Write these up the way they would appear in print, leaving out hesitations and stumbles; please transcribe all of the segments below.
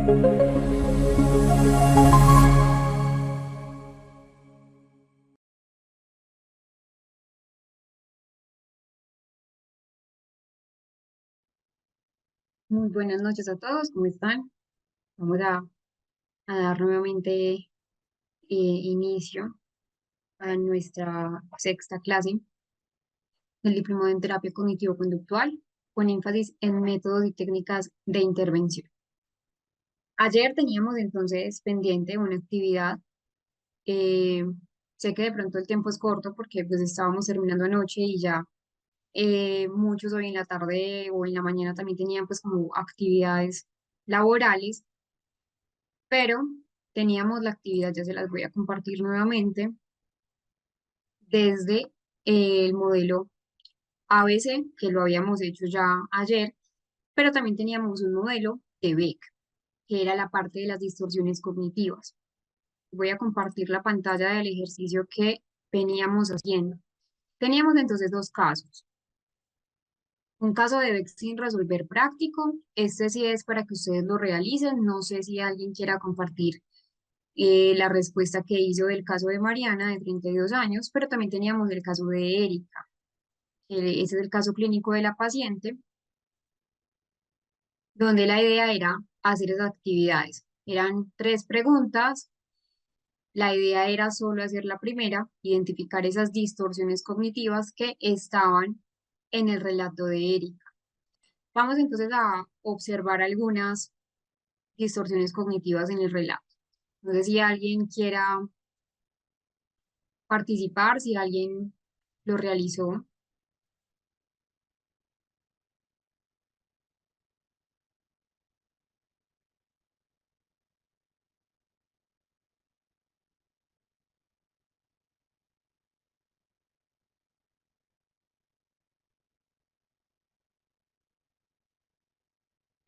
Muy buenas noches a todos, ¿cómo están? Vamos a dar nuevamente inicio a nuestra sexta clase del Diplomado en Terapia Cognitivo-Conductual, con énfasis en métodos y técnicas de intervención. Ayer teníamos entonces pendiente una actividad. eh, Sé que de pronto el tiempo es corto porque pues estábamos terminando anoche y ya muchos hoy en la tarde o en la mañana también tenían pues como actividades laborales, pero teníamos la actividad, ya se las voy a compartir nuevamente, desde el modelo ABC, que lo habíamos hecho ya ayer, pero también teníamos un modelo de Beck, que era la parte de las distorsiones cognitivas. Voy a compartir la pantalla del ejercicio que veníamos haciendo. Teníamos entonces dos casos. Un caso de Beck sin resolver práctico. Este sí es para que ustedes lo realicen. No sé si alguien quiera compartir la respuesta que hizo del caso de Mariana, de 32 años, pero también teníamos el caso de Erika. Ese es el caso clínico de la paciente, donde la idea era hacer esas actividades. Eran tres preguntas. La idea era solo hacer la primera, identificar esas distorsiones cognitivas que estaban en el relato de Erika. Vamos entonces a observar algunas distorsiones cognitivas en el relato. No sé si alguien quiera participar, si alguien lo realizó.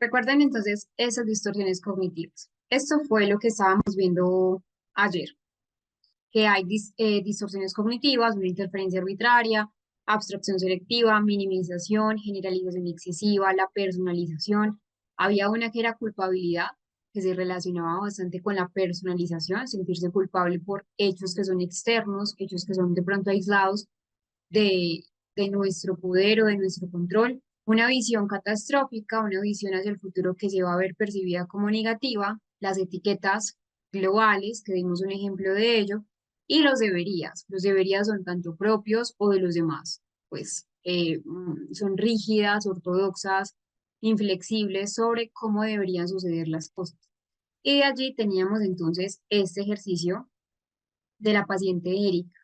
Recuerden entonces esas distorsiones cognitivas. Esto fue lo que estábamos viendo ayer, que hay distorsiones cognitivas, una interferencia arbitraria, abstracción selectiva, minimización, generalización excesiva, la personalización. Había una que era culpabilidad, que se relacionaba bastante con la personalización, sentirse culpable por hechos que son externos, hechos que son de pronto aislados de, de nuestro poder o de nuestro control. Una visión catastrófica, una visión hacia el futuro que se va a ver percibida como negativa, las etiquetas globales, que dimos un ejemplo de ello, y los deberías. Los deberías son tanto propios o de los demás, pues son rígidas, ortodoxas, inflexibles sobre cómo deberían suceder las cosas. Y de allí teníamos entonces este ejercicio de la paciente Erika.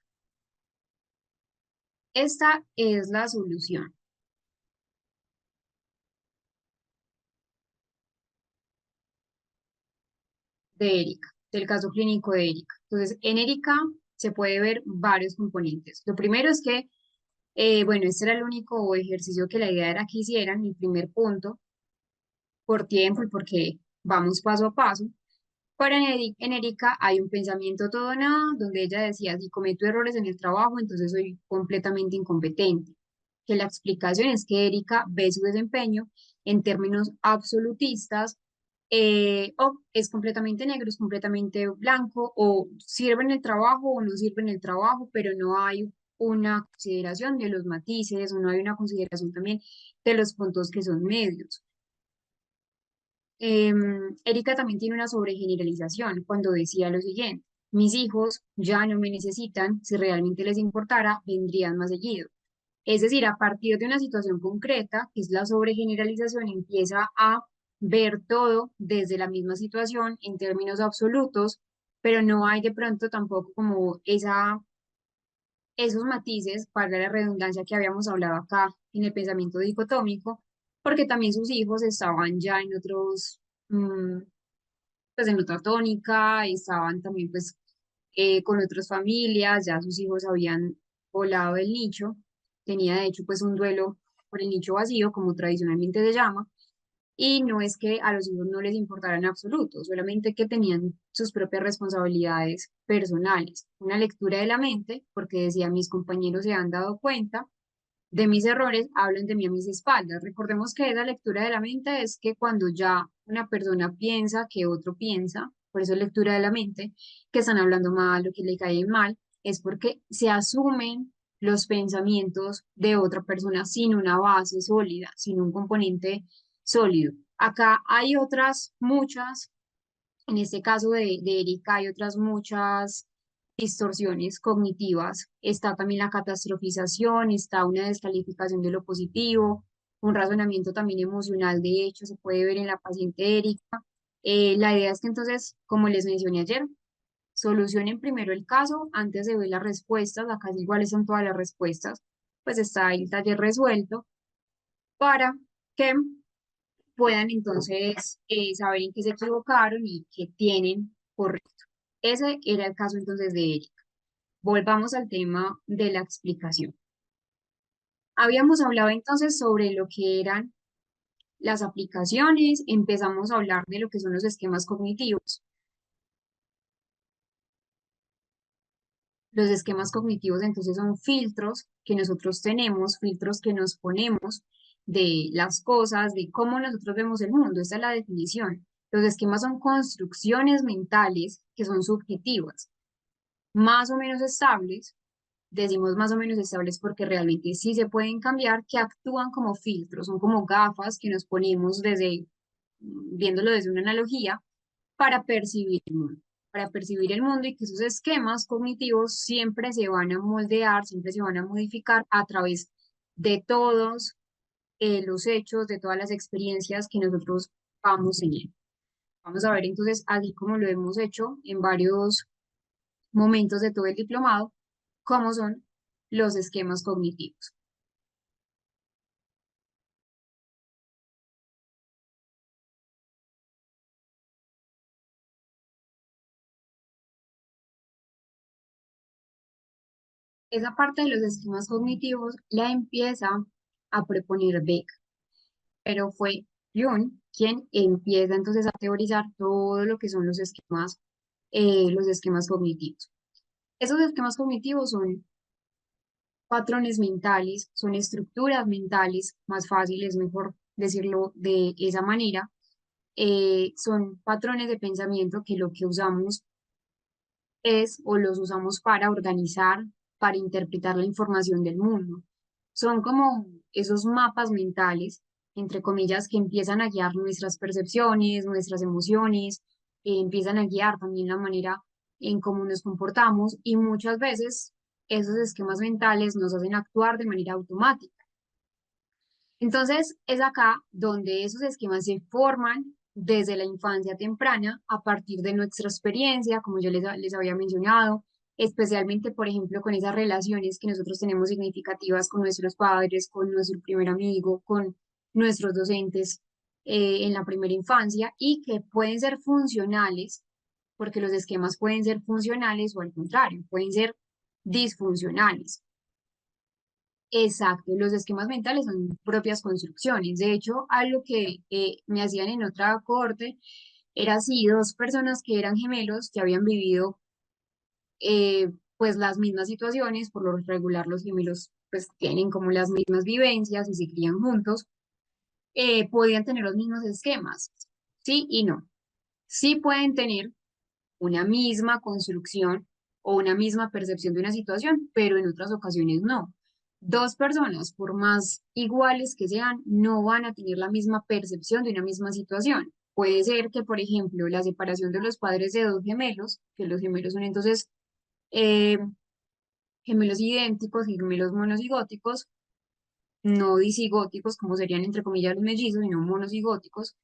Esta es la solución de Erika, del caso clínico de Erika. Entonces, en Erika se puede ver varios componentes. Lo primero es que, bueno, este era el único ejercicio que la idea era que hicieran, el primer punto, por tiempo y porque vamos paso a paso. Pero en Erika hay un pensamiento todo o nada, donde ella decía, si cometo errores en el trabajo, entonces soy completamente incompetente. Que la explicación es que Erika ve su desempeño en términos absolutistas, o es completamente negro, es completamente blanco, o sirve en el trabajo o no sirve en el trabajo, pero no hay una consideración de los matices, o no hay una consideración también de los puntos que son medios. Erika también tiene una sobregeneralización cuando decía lo siguiente: mis hijos ya no me necesitan, si realmente les importara, vendrían más seguido. Es decir, a partir de una situación concreta, que es la sobregeneralización, empieza a ver todo desde la misma situación en términos absolutos, pero no hay de pronto tampoco como esos matices, para la redundancia que habíamos hablado acá en el pensamiento dicotómico, porque también sus hijos estaban ya en otros, pues en otra tónica, estaban también pues con otras familias, ya sus hijos habían volado del nicho, tenía de hecho pues un duelo por el nicho vacío, como tradicionalmente se llama, y no es que a los hijos no les importara en absoluto, solamente que tenían sus propias responsabilidades personales. Una lectura de la mente, porque decía, mis compañeros se han dado cuenta de mis errores, hablan de mí a mis espaldas. Recordemos que esa lectura de la mente es que cuando ya una persona piensa que otro piensa, por eso es lectura de la mente, que están hablando mal o que le cae mal, es porque se asumen los pensamientos de otra persona sin una base sólida, sin un componente sólido. Acá hay otras muchas, en este caso de Erika, hay otras muchas distorsiones cognitivas. Está también la catastrofización, está una descalificación de lo positivo, un razonamiento también emocional, de hecho, se puede ver en la paciente Erika. La idea es que entonces, como les mencioné ayer, solucionen primero el caso antes de ver las respuestas, acá iguales son todas las respuestas, pues está el taller resuelto para que puedan entonces saber en qué se equivocaron y qué tienen correcto. Ese era el caso entonces de Erika. Volvamos al tema de la explicación. Habíamos hablado entonces sobre lo que eran las aplicaciones, empezamos a hablar de lo que son los esquemas cognitivos. Los esquemas cognitivos entonces son filtros que nosotros tenemos, filtros que nos ponemos de las cosas, de cómo nosotros vemos el mundo. Esa es la definición. Los esquemas son construcciones mentales que son subjetivas, más o menos estables. Decimos más o menos estables porque realmente sí se pueden cambiar, que actúan como filtros, son como gafas que nos ponemos desde, viéndolo desde una analogía, para percibir el mundo, y que esos esquemas cognitivos siempre se van a moldear, siempre se van a modificar a través de todos los hechos, de todas las experiencias que nosotros vamos teniendo. Vamos a ver entonces, así como lo hemos hecho en varios momentos de todo el diplomado, cómo son los esquemas cognitivos. Esa parte de los esquemas cognitivos la empieza a proponer Beck, pero fue Jung quien empieza entonces a teorizar todo lo que son los esquemas cognitivos. Esos esquemas cognitivos son patrones mentales, son estructuras mentales, más fácil, es mejor decirlo de esa manera, son patrones de pensamiento que lo que usamos es o los usamos para organizar, para interpretar la información del mundo. Son como esos mapas mentales, entre comillas, que empiezan a guiar nuestras percepciones, nuestras emociones, empiezan a guiar también la manera en cómo nos comportamos y muchas veces esos esquemas mentales nos hacen actuar de manera automática. Entonces, es acá donde esos esquemas se forman desde la infancia temprana, a partir de nuestra experiencia, como yo les había mencionado, especialmente, por ejemplo, con esas relaciones que nosotros tenemos significativas con nuestros padres, con nuestro primer amigo, con nuestros docentes en la primera infancia y que pueden ser funcionales, porque los esquemas pueden ser funcionales o al contrario, pueden ser disfuncionales. Exacto, los esquemas mentales son propias construcciones. De hecho, algo que me hacían en otra corte era así, dos personas que eran gemelos, que habían vivido pues las mismas situaciones, por lo regular los gemelos pues tienen como las mismas vivencias y se crían juntos, podían tener los mismos esquemas, sí y no. Sí pueden tener una misma construcción o una misma percepción de una situación, pero en otras ocasiones no. Dos personas, por más iguales que sean, no van a tener la misma percepción de una misma situación. Puede ser que, por ejemplo, la separación de los padres de dos gemelos, que los gemelos son entonces eh, gemelos idénticos y gemelos monocigóticos, no disigóticos, como serían entre comillas los mellizos, sino monocigóticos,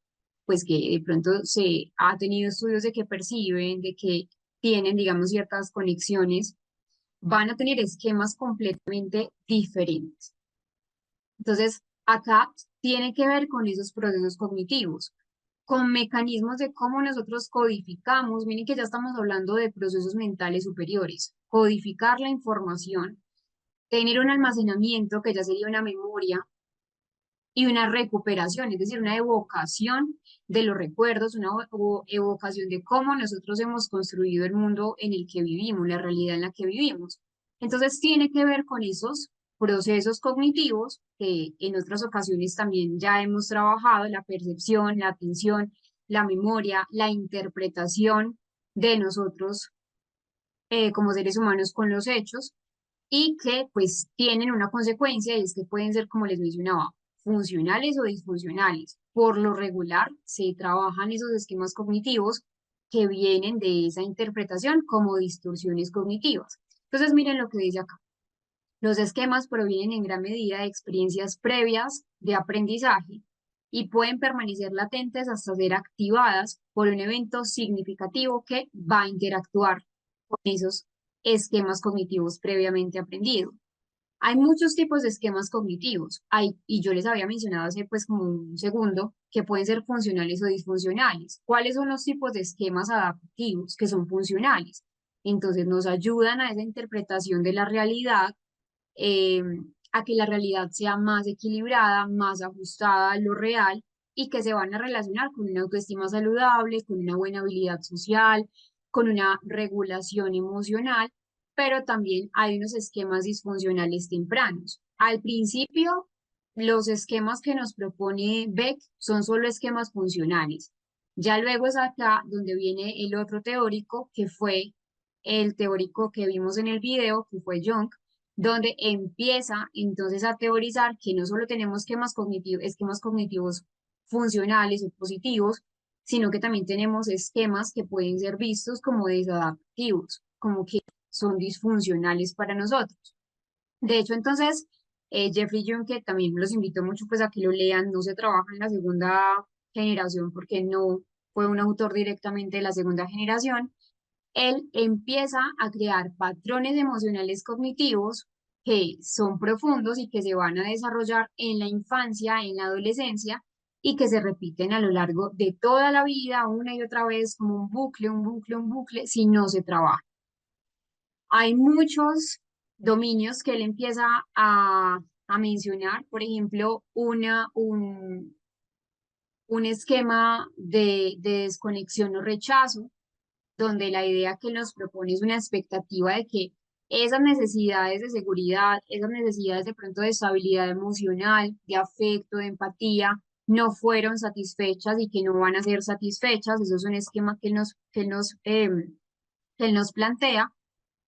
pues que de pronto se ha tenido estudios de que perciben, de que tienen, digamos, ciertas conexiones, van a tener esquemas completamente diferentes. Entonces, acá tiene que ver con esos procesos cognitivos, con mecanismos de cómo nosotros codificamos. Miren que ya estamos hablando de procesos mentales superiores, codificar la información, tener un almacenamiento que ya sería una memoria y una recuperación, es decir, una evocación de los recuerdos, una evocación de cómo nosotros hemos construido el mundo en el que vivimos, la realidad en la que vivimos. Entonces, tiene que ver con esos procesos cognitivos que en otras ocasiones también ya hemos trabajado, la percepción, la atención, la memoria, la interpretación de nosotros como seres humanos con los hechos y que pues tienen una consecuencia y es que pueden ser, como les mencionaba, funcionales o disfuncionales. Por lo regular se trabajan esos esquemas cognitivos que vienen de esa interpretación como distorsiones cognitivas. Entonces miren lo que dice acá. Los esquemas provienen en gran medida de experiencias previas de aprendizaje y pueden permanecer latentes hasta ser activadas por un evento significativo que va a interactuar con esos esquemas cognitivos previamente aprendidos. Hay muchos tipos de esquemas cognitivos. Y yo les había mencionado hace pues como un segundo que pueden ser funcionales o disfuncionales. ¿Cuáles son los tipos de esquemas adaptativos que son funcionales? Entonces nos ayudan a esa interpretación de la realidad, eh, a que la realidad sea más equilibrada, más ajustada a lo real y que se van a relacionar con una autoestima saludable, con una buena habilidad social, con una regulación emocional, pero también hay unos esquemas disfuncionales tempranos. Al principio, los esquemas que nos propone Beck son solo esquemas funcionales. Ya luego es acá donde viene el otro teórico, que fue el teórico que vimos en el video, que fue Jung, donde empieza entonces a teorizar que no solo tenemos esquemas cognitivos funcionales o positivos, sino que también tenemos esquemas que pueden ser vistos como desadaptativos, como que son disfuncionales para nosotros. De hecho, entonces, Jeffrey Jung, que también los invito mucho pues a que lo lean, no se trabaja en la segunda generación porque no fue un autor directamente de la segunda generación, él empieza a crear patrones emocionales cognitivos que son profundos y que se van a desarrollar en la infancia, en la adolescencia y que se repiten a lo largo de toda la vida, una y otra vez, como un bucle, un bucle, un bucle, si no se trabaja. Hay muchos dominios que él empieza a mencionar, por ejemplo, un esquema de desconexión o rechazo donde la idea que nos propone es una expectativa de que esas necesidades de seguridad, esas necesidades de pronto de estabilidad emocional, de afecto, de empatía, no fueron satisfechas y que no van a ser satisfechas. Eso es un esquema que él nos plantea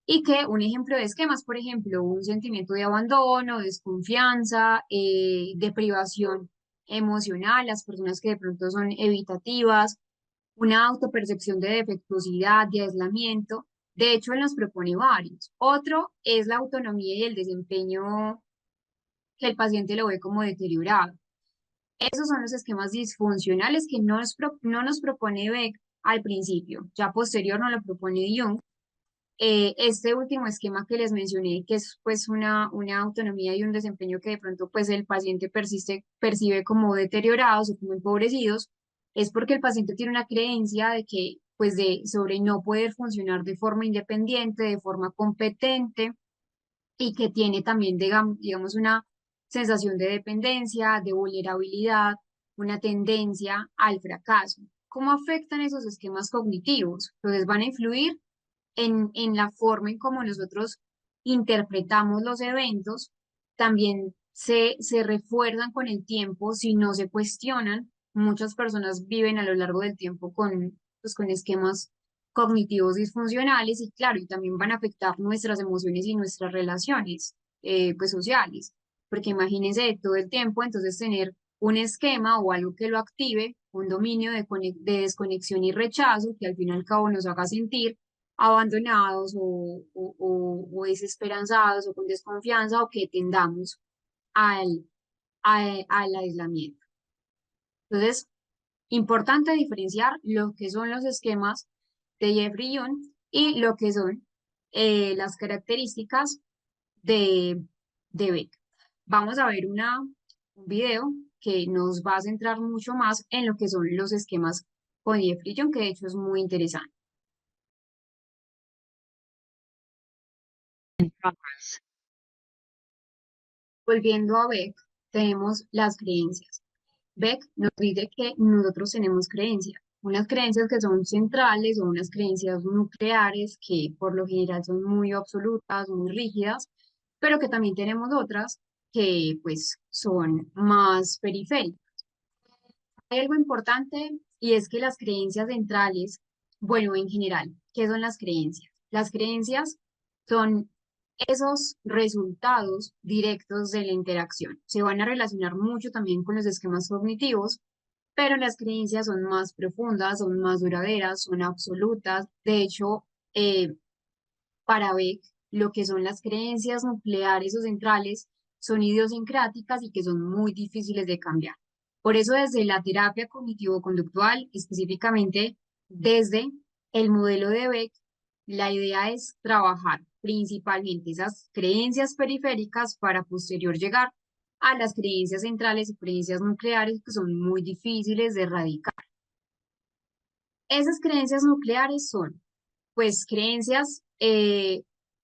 y que un ejemplo de esquemas, por ejemplo, un sentimiento de abandono, desconfianza, de privación emocional, las personas que de pronto son evitativas, una autopercepción de defectuosidad, de aislamiento. De hecho, él nos propone varios. Otro es la autonomía y el desempeño que el paciente lo ve como deteriorado. Esos son los esquemas disfuncionales que no nos propone Beck al principio, ya posterior nos lo propone Jung. Este último esquema que les mencioné, que es pues una autonomía y un desempeño que de pronto pues el paciente percibe como deteriorados o como empobrecidos, es porque el paciente tiene una creencia de que pues sobre no poder funcionar de forma independiente, de forma competente y que tiene también digamos una sensación de dependencia, de vulnerabilidad, una tendencia al fracaso. ¿Cómo afectan esos esquemas cognitivos? Entonces van a influir en la forma en cómo nosotros interpretamos los eventos, también se refuerzan con el tiempo si no se cuestionan. Muchas personas viven a lo largo del tiempo pues, con esquemas cognitivos disfuncionales y claro, y también van a afectar nuestras emociones y nuestras relaciones pues sociales, porque imagínense todo el tiempo entonces tener un esquema o algo que lo active, un dominio de desconexión y rechazo que al fin y al cabo nos haga sentir abandonados o desesperanzados o con desconfianza o que tendamos al, al aislamiento. Entonces, importante diferenciar lo que son los esquemas de Jeffrey Young y lo que son las características de, de Beck. Vamos a ver un video que nos va a centrar mucho más en lo que son los esquemas con Jeffrey Young, que de hecho es muy interesante. Volviendo a Beck, tenemos las creencias. Beck nos dice que nosotros tenemos creencias, unas creencias que son centrales o unas creencias nucleares que por lo general son muy absolutas, muy rígidas, pero que también tenemos otras que pues son más periféricas. Hay algo importante y es que las creencias centrales, bueno, en general, ¿qué son las creencias? Las creencias son esos resultados directos de la interacción. Se van a relacionar mucho también con los esquemas cognitivos, pero las creencias son más profundas, son más duraderas, son absolutas. De hecho, eh, para Beck, lo que son las creencias nucleares o centrales son idiosincráticas y que son muy difíciles de cambiar. Por eso, desde la terapia cognitivo-conductual, específicamente desde el modelo de Beck, la idea es trabajar principalmente esas creencias periféricas para posterior llegar a las creencias centrales y creencias nucleares que son muy difíciles de erradicar. Esas creencias nucleares son pues creencias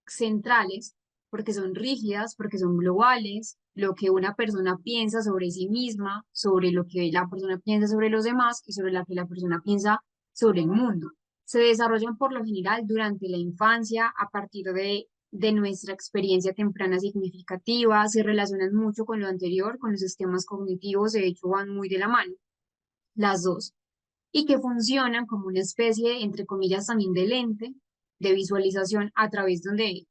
centrales, porque son rígidas, porque son globales, lo que una persona piensa sobre sí misma, sobre lo que la persona piensa sobre los demás y sobre lo que la persona piensa sobre el mundo. Se desarrollan por lo general durante la infancia, a partir de nuestra experiencia temprana significativa, se relacionan mucho con lo anterior, con los sistemas cognitivos, de hecho van muy de la mano, las dos y que funcionan como una especie, entre comillas, también de lente de visualización a través donde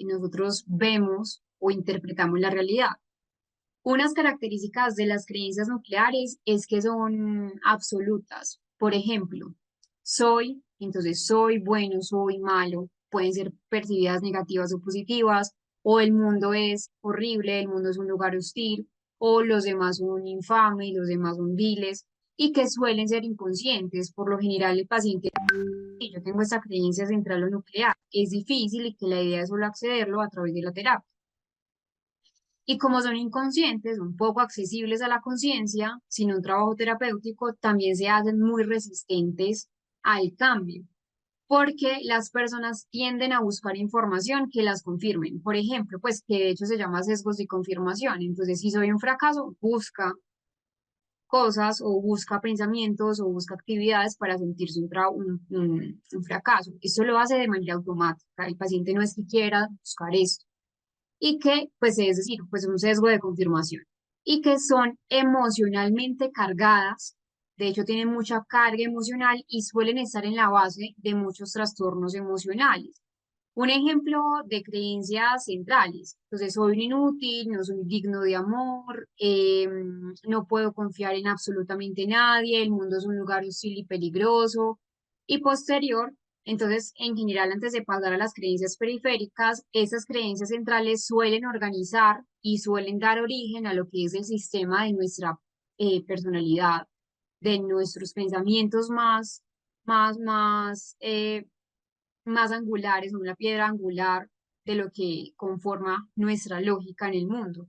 nosotros vemos o interpretamos la realidad. Unas características de las creencias nucleares es que son absolutas. Por ejemplo, soy, entonces soy bueno, soy malo, pueden ser percibidas negativas o positivas, o el mundo es horrible, el mundo es un lugar hostil, o los demás son infames, los demás son viles, y que suelen ser inconscientes. Por lo general, el paciente, si yo tengo esta creencia central o nuclear, es difícil y que la idea es solo accederlo a través de la terapia. Y como son inconscientes, son poco accesibles a la conciencia, sin un trabajo terapéutico, también se hacen muy resistentes al cambio, porque las personas tienden a buscar información que las confirmen. Por ejemplo, pues que de hecho se llama sesgos de confirmación. Entonces, si soy un fracaso, busca cosas o busca pensamientos o busca actividades para sentirse un fracaso. Esto lo hace de manera automática. El paciente no es que quiera buscar esto y que, pues es decir, pues un sesgo de confirmación y que son emocionalmente cargadas, de hecho tienen mucha carga emocional y suelen estar en la base de muchos trastornos emocionales. Un ejemplo de creencias centrales. Entonces, soy un inútil, no soy digno de amor, no puedo confiar en absolutamente nadie, el mundo es un lugar hostil y peligroso. Y posterior, entonces, en general, antes de pasar a las creencias periféricas, esas creencias centrales suelen organizar y suelen dar origen a lo que es el sistema de nuestra personalidad, de nuestros pensamientos más angulares, una piedra angular de lo que conforma nuestra lógica en el mundo.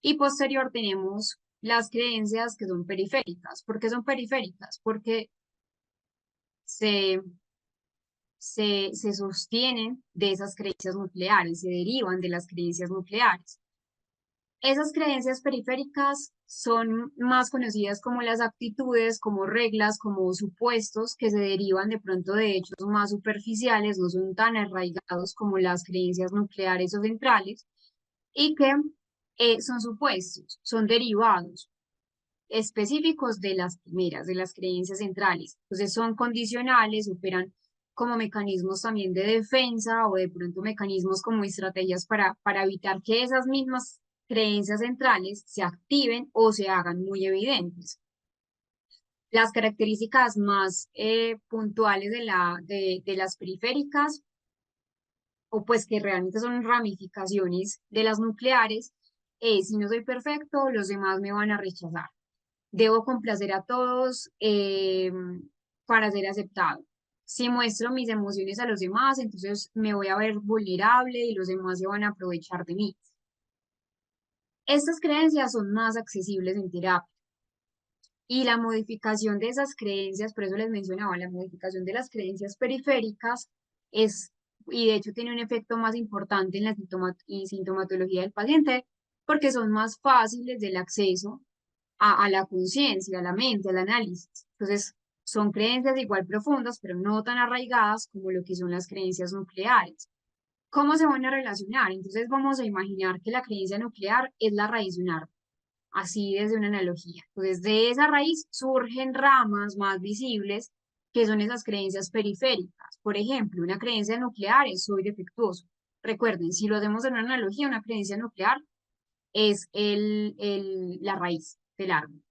Y posterior tenemos las creencias que son periféricas. ¿Por qué son periféricas? Porque se, se sostienen de esas creencias nucleares, se derivan de las creencias nucleares. Esas creencias periféricas son más conocidas como las actitudes, como reglas, como supuestos que se derivan de pronto de hechos más superficiales, no son tan arraigados como las creencias nucleares o centrales, y que son supuestos, son derivados específicos de las primeras, de las creencias centrales. Entonces son condicionales, operan como mecanismos también de defensa o de pronto mecanismos como estrategias para evitar que esas mismas creencias centrales se activen o se hagan muy evidentes. Las características más puntuales de las periféricas, o pues que realmente son ramificaciones de las nucleares, es si no soy perfecto, los demás me van a rechazar. Debo complacer a todos para ser aceptado. Si muestro mis emociones a los demás, entonces me voy a ver vulnerable y los demás se van a aprovechar de mí. Estas creencias son más accesibles en terapia y la modificación de esas creencias, por eso les mencionaba, la modificación de las creencias periféricas es, y de hecho tiene un efecto más importante en la sintomatología del paciente, porque son más fáciles del acceso a la conciencia, a la mente, al análisis. Entonces, son creencias igual profundas, pero no tan arraigadas como lo que son las creencias nucleares. ¿Cómo se van a relacionar? Entonces, vamos a imaginar que la creencia nuclear es la raíz de un árbol. así desde una analogía. Entonces, de esa raíz surgen ramas más visibles, que son esas creencias periféricas. Por ejemplo, una creencia nuclear es soy defectuoso. Recuerden, si lo hacemos en una analogía, una creencia nuclear es la raíz del árbol.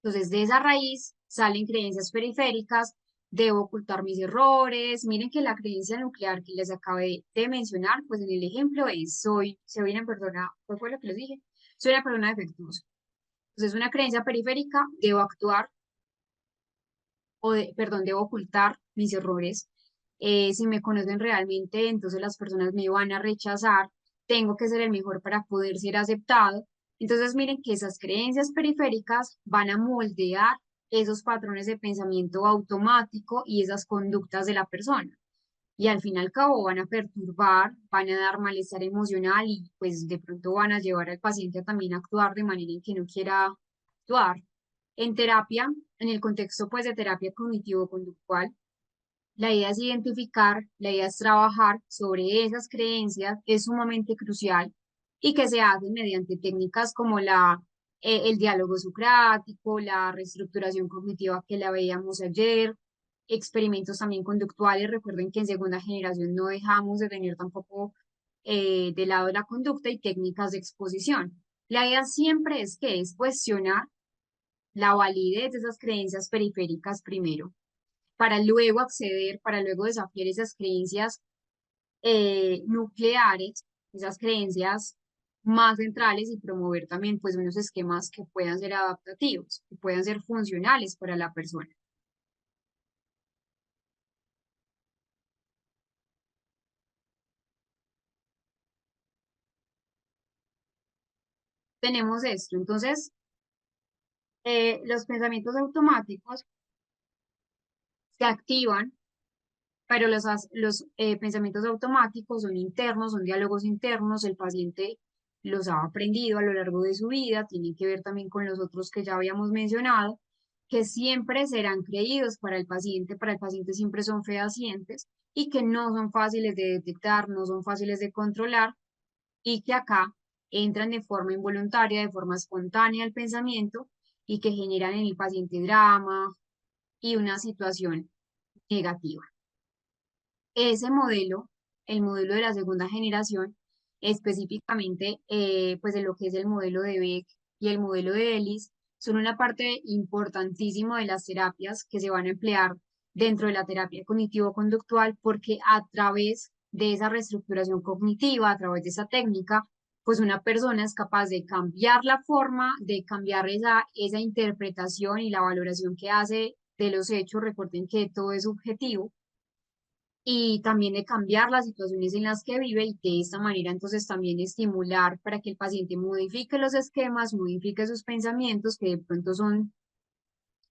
Entonces, de esa raíz salen creencias periféricas, debo ocultar mis errores. Miren que la creencia nuclear que les acabé de mencionar, pues en el ejemplo es soy una persona, ¿cuál fue lo que les dije? Soy una persona defectuosa. Entonces, una creencia periférica, debo actuar, perdón, debo ocultar mis errores. Si me conocen realmente, entonces las personas me van a rechazar. Tengo que ser el mejor para poder ser aceptado. Entonces, miren que esas creencias periféricas van a moldear esos patrones de pensamiento automático y esas conductas de la persona. Y al fin y al cabo van a perturbar, van a dar malestar emocional y pues de pronto van a llevar al paciente a también actuar de manera en que no quiera actuar. En terapia, en el contexto pues de terapia cognitivo-conductual, la idea es identificar, la idea es trabajar sobre esas creencias, es sumamente crucial y que se hace mediante técnicas como el diálogo socrático, la reestructuración cognitiva que la veíamos ayer, experimentos también conductuales. Recuerden que en segunda generación no dejamos de tener tampoco de lado la conducta y técnicas de exposición. La idea siempre es cuestionar la validez de esas creencias periféricas primero, para luego acceder, para luego desafiar esas creencias nucleares, esas creencias más centrales y promover también pues unos esquemas que puedan ser adaptativos, que puedan ser funcionales para la persona. Tenemos esto, entonces los pensamientos automáticos se activan, pero los pensamientos automáticos son internos, son diálogos internos, el paciente los ha aprendido a lo largo de su vida, tienen que ver también con los otros que ya habíamos mencionado, que siempre serán creídos para el paciente siempre son fehacientes y que no son fáciles de detectar, no son fáciles de controlar y que acá entran de forma involuntaria, de forma espontánea al pensamiento y que generan en el paciente drama y una situación negativa. Ese modelo, el modelo de la segunda generación, específicamente pues de lo que es el modelo de Beck y el modelo de Ellis, son una parte importantísima de las terapias que se van a emplear dentro de la terapia cognitivo-conductual, porque a través de esa reestructuración cognitiva, a través de esa técnica, pues una persona es capaz de cambiar la forma, de cambiar esa interpretación y la valoración que hace de los hechos. Recuerden que todo es subjetivo y también de cambiar las situaciones en las que vive y de esta manera entonces también estimular para que el paciente modifique los esquemas, modifique sus pensamientos que de pronto son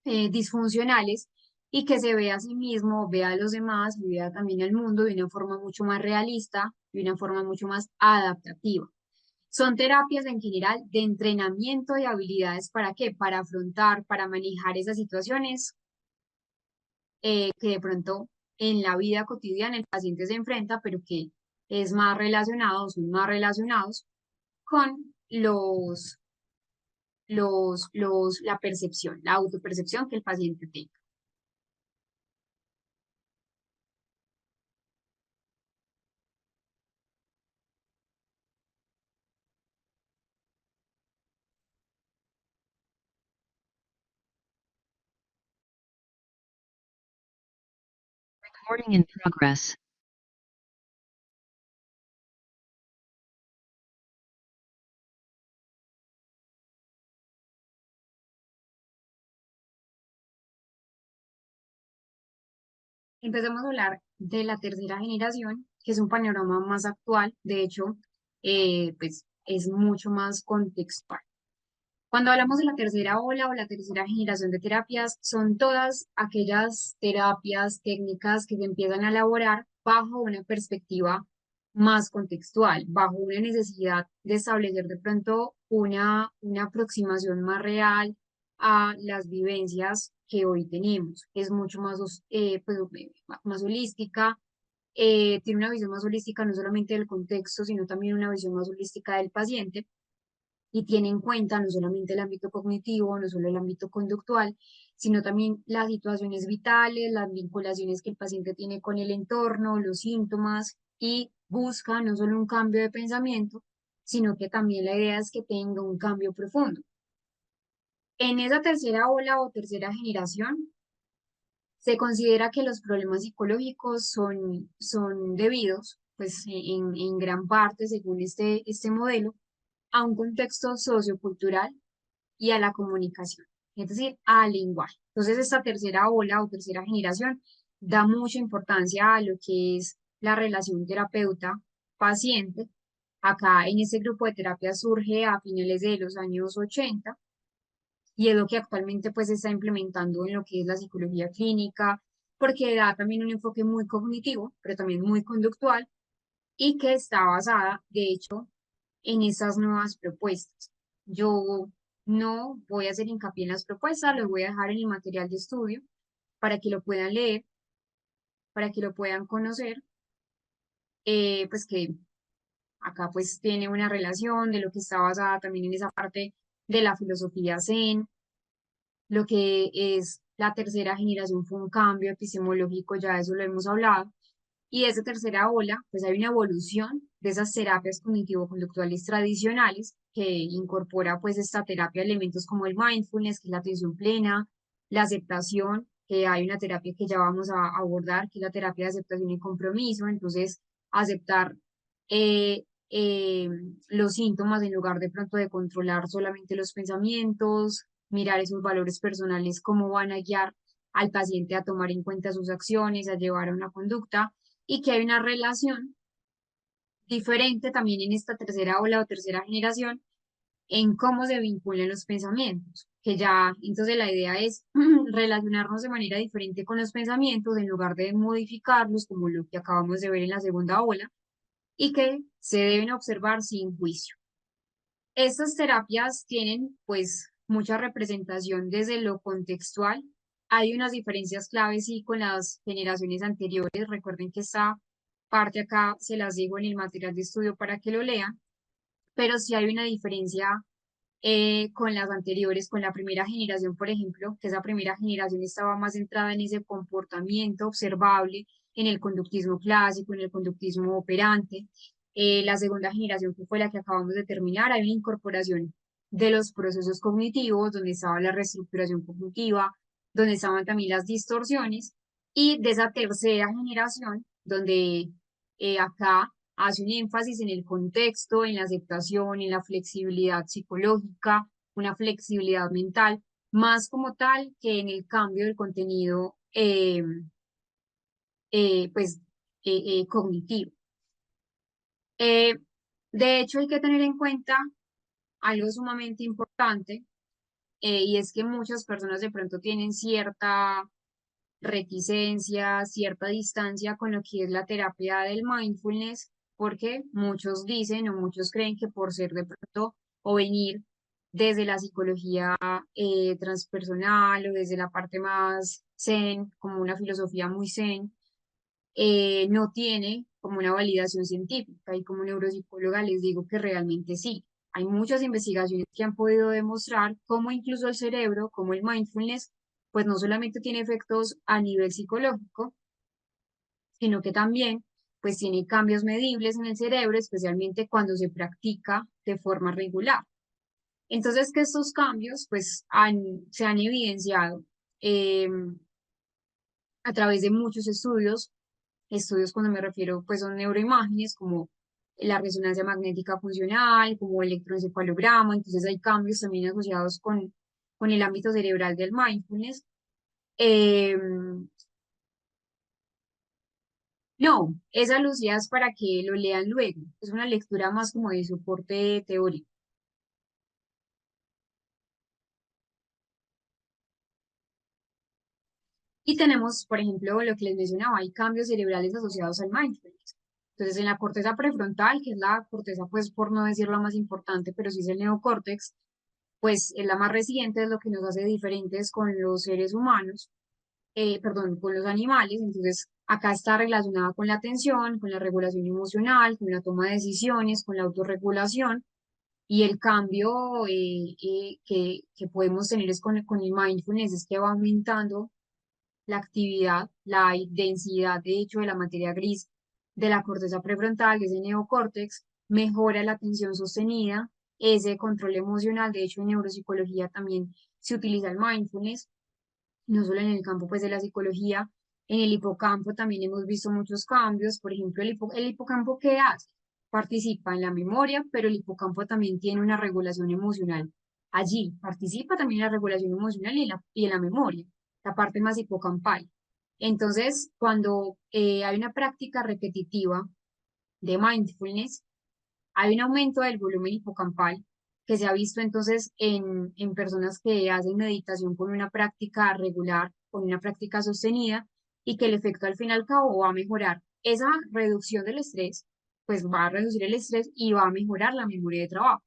disfuncionales y que se vea a sí mismo, vea a los demás y vea también al mundo de una forma mucho más realista, de una forma mucho más adaptativa. Son terapias en general de entrenamiento de habilidades. ¿Para qué? Para afrontar, para manejar esas situaciones que de pronto en la vida cotidiana el paciente se enfrenta, pero que es más relacionado, son más relacionados con la percepción, la autopercepción que el paciente tenga. Recording in progress. Empezamos a hablar de la tercera generación, que es un panorama más actual, de hecho, pues es mucho más contextual. Cuando hablamos de la tercera ola o la tercera generación de terapias, son todas aquellas terapias técnicas que se empiezan a elaborar bajo una perspectiva más contextual, bajo una necesidad de establecer de pronto una aproximación más real a las vivencias que hoy tenemos. Es mucho más, pues, más holística, tiene una visión más holística no solamente del contexto, sino también una visión más holística del paciente y tiene en cuenta no solamente el ámbito cognitivo, no solo el ámbito conductual, sino también las situaciones vitales, las vinculaciones que el paciente tiene con el entorno, los síntomas, y busca no solo un cambio de pensamiento, sino que también la idea es que tenga un cambio profundo. En esa tercera ola o tercera generación, se considera que los problemas psicológicos son debidos, pues en gran parte, según este modelo, a un contexto sociocultural y a la comunicación, es decir, al lenguaje. Entonces, esta tercera ola o tercera generación da mucha importancia a lo que es la relación terapeuta-paciente. Acá en este grupo de terapia surge a finales de los años 80 y es lo que actualmente pues se está implementando en lo que es la psicología clínica, porque da también un enfoque muy cognitivo, pero también muy conductual y que está basada, de hecho, en esas nuevas propuestas. Yo no voy a hacer hincapié en las propuestas, los voy a dejar en el material de estudio para que lo puedan leer, para que lo puedan conocer, pues que acá pues tiene una relación de lo que está basada también en esa parte de la filosofía Zen. Lo que es la tercera generación fue un cambio epistemológico, ya eso lo hemos hablado. Y esa tercera ola, pues hay una evolución de esas terapias cognitivo-conductuales tradicionales que incorpora pues esta terapia elementos como el mindfulness, que es la atención plena, la aceptación, que hay una terapia que ya vamos a abordar, que es la terapia de aceptación y compromiso. Entonces, aceptar eh, eh, los síntomas en lugar de pronto de controlar solamente los pensamientos, mirar esos valores personales, cómo van a guiar al paciente a tomar en cuenta sus acciones, a llevar a una conducta, y que hay una relación diferente también en esta tercera ola o tercera generación en cómo se vinculan los pensamientos, que ya, entonces la idea es relacionarnos de manera diferente con los pensamientos en lugar de modificarlos, como lo que acabamos de ver en la segunda ola, y que se deben observar sin juicio. Estas terapias tienen pues mucha representación desde lo contextual. Hay unas diferencias claves y con las generaciones anteriores. Recuerden que esta parte acá se las digo en el material de estudio para que lo lean, pero sí hay una diferencia con las anteriores, con la primera generación, por ejemplo, que esa primera generación estaba más centrada en ese comportamiento observable, en el conductismo clásico, en el conductismo operante. La segunda generación, que fue la que acabamos de terminar, hay una incorporación de los procesos cognitivos, donde estaba la reestructuración cognitiva, donde estaban también las distorsiones, y de esa tercera generación, donde acá hace un énfasis en el contexto, en la aceptación, en la flexibilidad psicológica, una flexibilidad mental, más como tal que en el cambio del contenido pues, cognitivo. Eh, de hecho, hay que tener en cuenta algo sumamente importante, y es que muchas personas de pronto tienen cierta reticencia, cierta distancia con lo que es la terapia del mindfulness, porque muchos dicen o muchos creen que por ser de pronto o venir desde la psicología transpersonal o desde la parte más zen, como una filosofía muy zen, no tiene como una validación científica, y como neuropsicóloga les digo que realmente sí. Hay muchas investigaciones que han podido demostrar cómo incluso el cerebro, como el mindfulness, pues no solamente tiene efectos a nivel psicológico, sino que también pues tiene cambios medibles en el cerebro, especialmente cuando se practica de forma regular. Entonces, que estos cambios pues se han evidenciado eh, a través de muchos estudios. Estudios, cuando me refiero, pues son neuroimágenes como la resonancia magnética funcional, como electroencefalograma. Entonces hay cambios también asociados con el ámbito cerebral del mindfulness. Eh, no, esa Lucía es para que lo lean luego. Es una lectura más como de soporte teórico. Y tenemos, por ejemplo, lo que les mencionaba, hay cambios cerebrales asociados al mindfulness. Entonces, en la corteza prefrontal, que es la corteza, pues por no decir la más importante, pero sí es el neocórtex, pues es la más reciente, es lo que nos hace diferentes con los seres humanos, perdón, con los animales. Entonces, acá está relacionada con la atención, con la regulación emocional, con la toma de decisiones, con la autorregulación. Y el cambio que podemos tener es con el mindfulness, es que va aumentando la actividad, la densidad, de hecho, de la materia gris de la corteza prefrontal, que es el neocórtex, mejora la atención sostenida, ese control emocional. De hecho, en neuropsicología también se utiliza el mindfulness, no solo en el campo pues de la psicología. En el hipocampo también hemos visto muchos cambios. Por ejemplo, el hipocampo, ¿qué hace? Participa en la memoria, pero el hipocampo también tiene una regulación emocional. Allí participa también en la regulación emocional y en la memoria, la parte más hipocampal. Entonces, cuando hay una práctica repetitiva de mindfulness, hay un aumento del volumen hipocampal que se ha visto entonces en personas que hacen meditación con una práctica regular, con una práctica sostenida, y que el efecto al fin y al cabo va a mejorar esa reducción del estrés, pues va a reducir el estrés y va a mejorar la memoria de trabajo.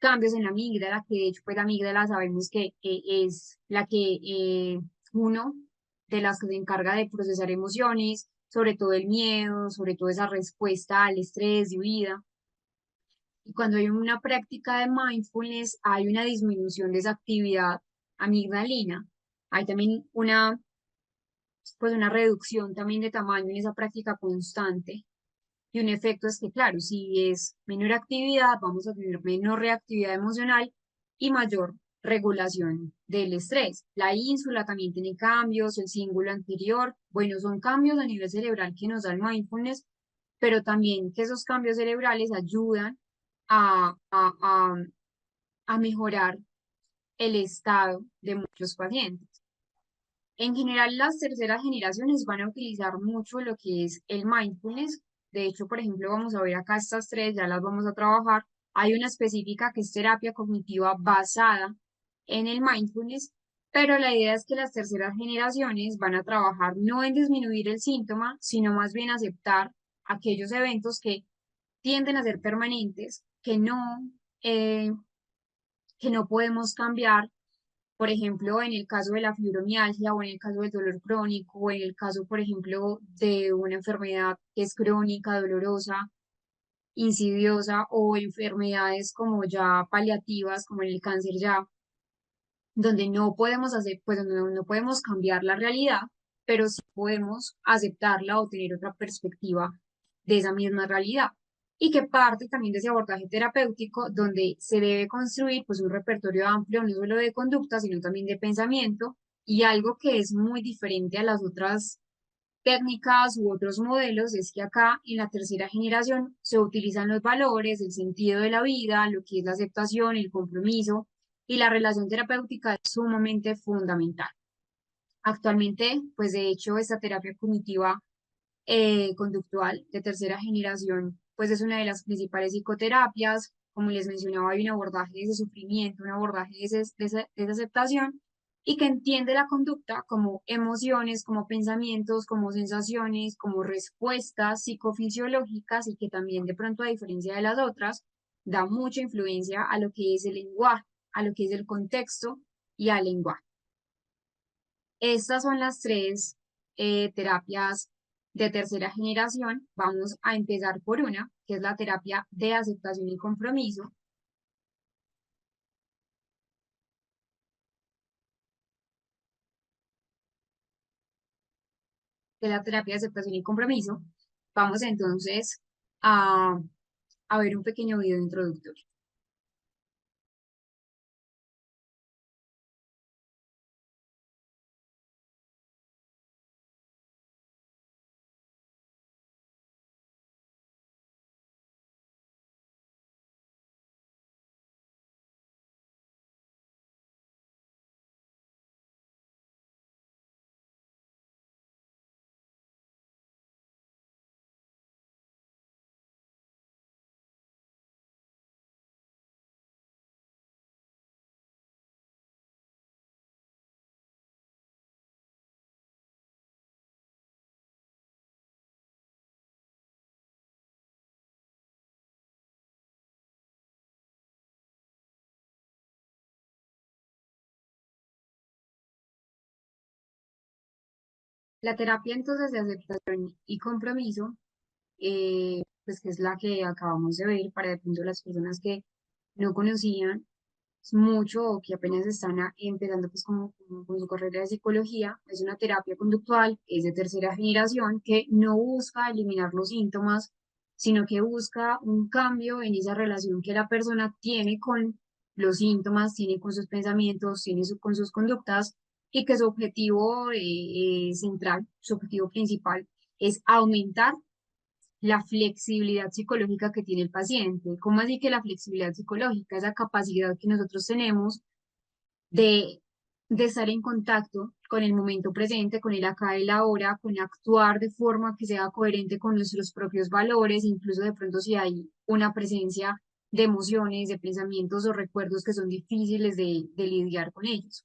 Cambios en la amígdala, que de hecho pues la amígdala sabemos que es la que uno de las que se encarga de procesar emociones, sobre todo el miedo, sobre todo esa respuesta al estrés de huida. Y cuando hay una práctica de mindfulness, hay una disminución de esa actividad amigdalina. Hay también pues una reducción también de tamaño en esa práctica constante. Y un efecto es que, claro, si es menor actividad, vamos a tener menor reactividad emocional y mayor regulación del estrés. La ínsula también tiene cambios, el cíngulo anterior, bueno, son cambios a nivel cerebral que nos da el mindfulness, pero también que esos cambios cerebrales ayudan a, a, a, a mejorar el estado de muchos pacientes. En general, las terceras generaciones van a utilizar mucho lo que es el mindfulness. De hecho, por ejemplo, vamos a ver acá estas tres, ya las vamos a trabajar. Hay una específica que es terapia cognitiva basada en el mindfulness, pero la idea es que las terceras generaciones van a trabajar no en disminuir el síntoma, sino más bien aceptar aquellos eventos que tienden a ser permanentes, eh, que no podemos cambiar. Por ejemplo, en el caso de la fibromialgia o en el caso del dolor crónico o en el caso, por ejemplo, de una enfermedad que es crónica, dolorosa, insidiosa, o enfermedades como ya paliativas, como en el cáncer ya, donde no podemos hacer, pues donde no podemos cambiar la realidad, pero sí podemos aceptarla o tener otra perspectiva de esa misma realidad. Y que parte también de ese abordaje terapéutico, donde se debe construir pues un repertorio amplio, no solo de conducta, sino también de pensamiento, y algo que es muy diferente a las otras técnicas u otros modelos es que acá en la tercera generación se utilizan los valores, el sentido de la vida, lo que es la aceptación, el compromiso, y la relación terapéutica es sumamente fundamental. Actualmente, pues de hecho, esta terapia cognitiva conductual de tercera generación, pues es una de las principales psicoterapias. Como les mencionaba, hay un abordaje de ese sufrimiento, un abordaje de esa aceptación, y que entiende la conducta como emociones, como pensamientos, como sensaciones, como respuestas psicofisiológicas, y que también de pronto, a diferencia de las otras, da mucha influencia a lo que es el lenguaje, a lo que es el contexto y al lenguaje. Estas son las tres terapias de tercera generación. Vamos a empezar por una, que es la terapia de aceptación y compromiso. De la terapia de aceptación y compromiso, vamos entonces a, a ver un pequeño video introductorio. La terapia entonces de aceptación y compromiso, pues que es la que acabamos de ver para de pronto las personas que no conocían mucho o que apenas están empezando pues como con su carrera de psicología. Es una terapia conductual, es de tercera generación que no busca eliminar los síntomas, sino que busca un cambio en esa relación que la persona tiene con los síntomas, tiene con sus pensamientos, tiene con sus conductas y que su objetivo central, su objetivo principal es aumentar la flexibilidad psicológica que tiene el paciente. ¿Cómo así que la flexibilidad psicológica? Esa capacidad que nosotros tenemos de, de estar en contacto con el momento presente, con el acá y la ahora, con actuar de forma que sea coherente con nuestros propios valores, incluso de pronto si hay una presencia de emociones, de pensamientos o recuerdos que son difíciles de lidiar con ellos.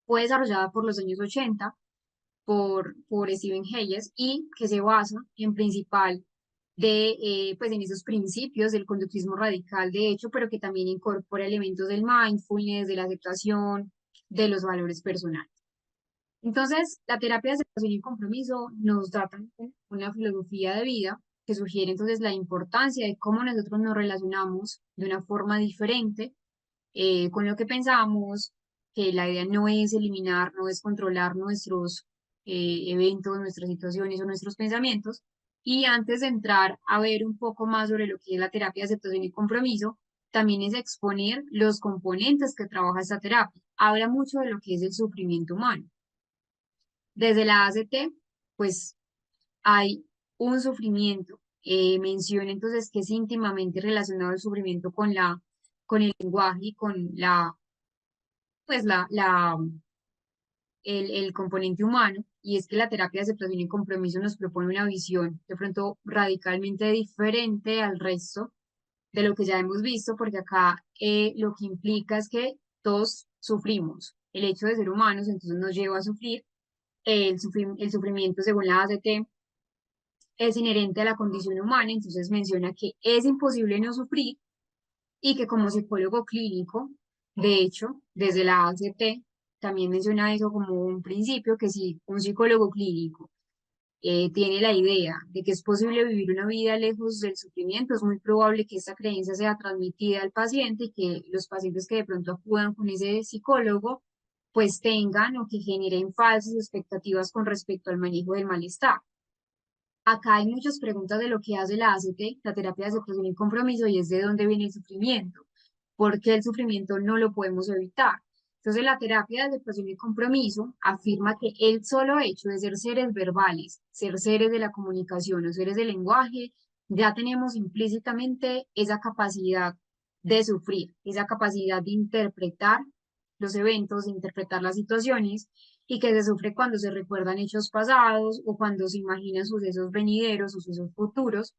Fue desarrollada por los años 80 por Stephen Hayes y que se basa en principal pues en esos principios del conductismo radical, de hecho, pero que también incorpora elementos del mindfulness, de la aceptación, de los valores personales. Entonces, la terapia de aceptación y compromiso nos da también una filosofía de vida que sugiere entonces la importancia de cómo nosotros nos relacionamos de una forma diferente con lo que pensamos, que la idea no es eliminar, no es controlar nuestros eventos, nuestras situaciones o nuestros pensamientos. Y antes de entrar a ver un poco más sobre lo que es la terapia de aceptación y compromiso, también es exponer los componentes que trabaja esta terapia. Habla mucho de lo que es el sufrimiento humano. Desde la ACT, pues hay un sufrimiento. Menciona entonces que es íntimamente relacionado el sufrimiento con el lenguaje y con pues el componente humano, y es que la terapia de aceptación y compromiso nos propone una visión de pronto radicalmente diferente al resto de lo que ya hemos visto, porque acá lo que implica es que todos sufrimos. El hecho de ser humanos entonces nos lleva a sufrir. El sufrimiento, según la ACT, es inherente a la condición humana, entonces menciona que es imposible no sufrir y que como psicólogo clínico, de hecho, desde la ACT, también menciona eso como un principio, que si un psicólogo clínico tiene la idea de que es posible vivir una vida lejos del sufrimiento, es muy probable que esta creencia sea transmitida al paciente y que los pacientes que de pronto acudan con ese psicólogo, pues tengan o que generen falsas expectativas con respecto al manejo del malestar. Acá hay muchas preguntas de lo que hace la ACT, la terapia de aceptación y compromiso, y es de dónde viene el sufrimiento, porque el sufrimiento no lo podemos evitar. Entonces, la terapia de aceptación y compromiso afirma que el solo hecho de ser seres verbales, ser seres de la comunicación o seres del lenguaje, ya tenemos implícitamente esa capacidad de sufrir, esa capacidad de interpretar los eventos, de interpretar las situaciones y que se sufre cuando se recuerdan hechos pasados o cuando se imaginan sucesos venideros, sucesos futuros,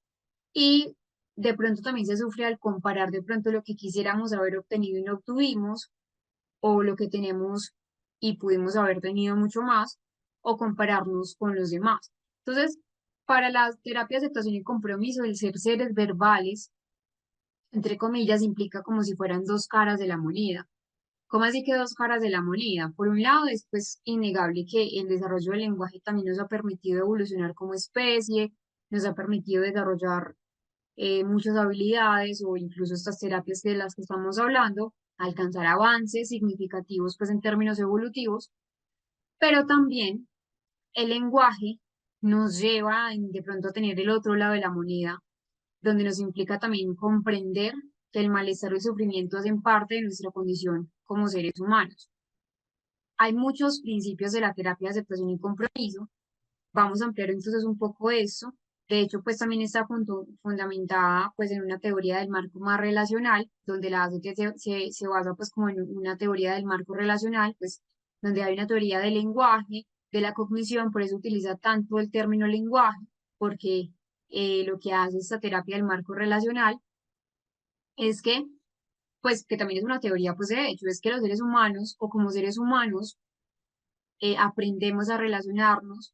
y de pronto también se sufre al comparar de pronto lo que quisiéramos haber obtenido y no obtuvimos, o lo que tenemos y pudimos haber tenido mucho más, o compararnos con los demás. Entonces, para las terapias de aceptación y compromiso, el ser seres verbales, entre comillas, implica como si fueran dos caras de la moneda. ¿Cómo así que dos caras de la moneda? Por un lado, es pues innegable que el desarrollo del lenguaje también nos ha permitido evolucionar como especie, nos ha permitido desarrollar muchas habilidades o incluso estas terapias de las que estamos hablando, alcanzar avances significativos pues en términos evolutivos, pero también el lenguaje nos lleva de pronto a tener el otro lado de la moneda, donde nos implica también comprender que el malestar y el sufrimiento hacen parte de nuestra condición como seres humanos. Hay muchos principios de la terapia de aceptación y compromiso. Vamos a ampliar entonces un poco eso. De hecho, pues también está fundamentada pues en una teoría del marco más relacional, donde la ACT se basa pues como en una teoría del marco relacional, pues donde hay una teoría del lenguaje, de la cognición, por eso utiliza tanto el término lenguaje, porque lo que hace esta terapia del marco relacional es que, pues que también es una teoría pues de hecho, es que los seres humanos o como seres humanos aprendemos a relacionarnos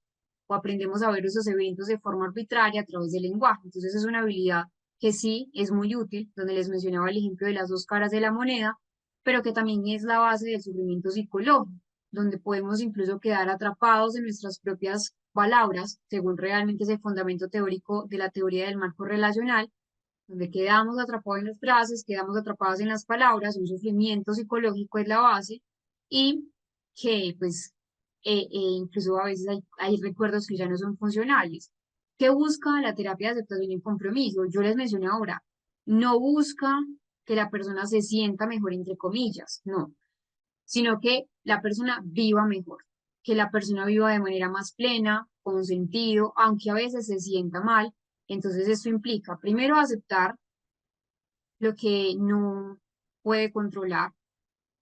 o aprendemos a ver esos eventos de forma arbitraria a través del lenguaje. Entonces es una habilidad que sí es muy útil, donde les mencionaba el ejemplo de las dos caras de la moneda, pero que también es la base del sufrimiento psicológico, donde podemos incluso quedar atrapados en nuestras propias palabras, según realmente es el fundamento teórico de la teoría del marco relacional, donde quedamos atrapados en las frases, quedamos atrapados en las palabras, un sufrimiento psicológico es la base, y que pues incluso a veces hay recuerdos que ya no son funcionales. ¿Qué busca la terapia de aceptación y compromiso? Yo les mencioné ahora, no busca que la persona se sienta mejor, entre comillas, no, sino que la persona viva mejor, que la persona viva de manera más plena, con sentido, aunque a veces se sienta mal. Entonces esto implica primero aceptar lo que no puede controlar,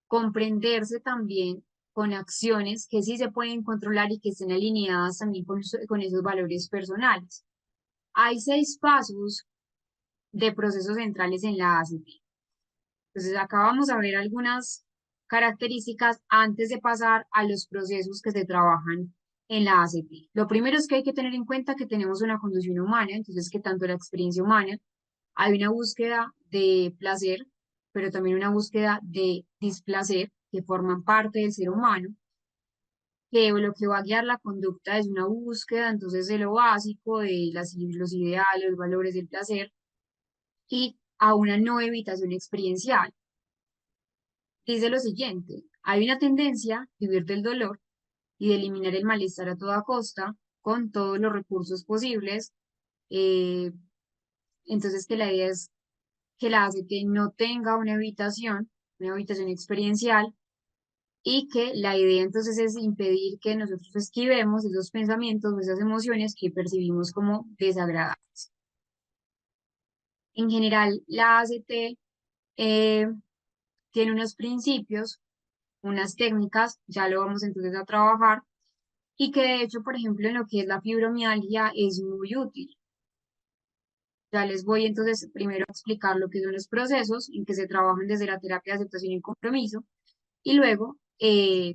comprenderse también con acciones que sí se pueden controlar y que estén alineadas también con esos valores personales. Hay 6 pasos de procesos centrales en la ACT. Entonces, acá vamos a ver algunas características antes de pasar a los procesos que se trabajan en la ACT. Lo primero es que hay que tener en cuenta que tenemos una condición humana, entonces que tanto la experiencia humana, hay una búsqueda de placer, pero también una búsqueda de displacer que forman parte del ser humano, que lo que va a guiar la conducta es una búsqueda, entonces, de lo básico, de los ideales, los valores del placer, y a una no evitación experiencial. Dice lo siguiente, hay una tendencia a vivir del dolor y de eliminar el malestar a toda costa, con todos los recursos posibles. eh, entonces, que la idea es que la ACT no tenga una habitación experiencial, y que la idea entonces es impedir que nosotros esquivemos esos pensamientos o esas emociones que percibimos como desagradables. En general, la ACT eh, tiene unos principios, unas técnicas, ya lo vamos entonces a trabajar, y que de hecho, por ejemplo, en lo que es la fibromialgia es muy útil. Ya les voy entonces primero a explicar lo que son los procesos en que se trabajan desde la terapia de aceptación y compromiso, y luego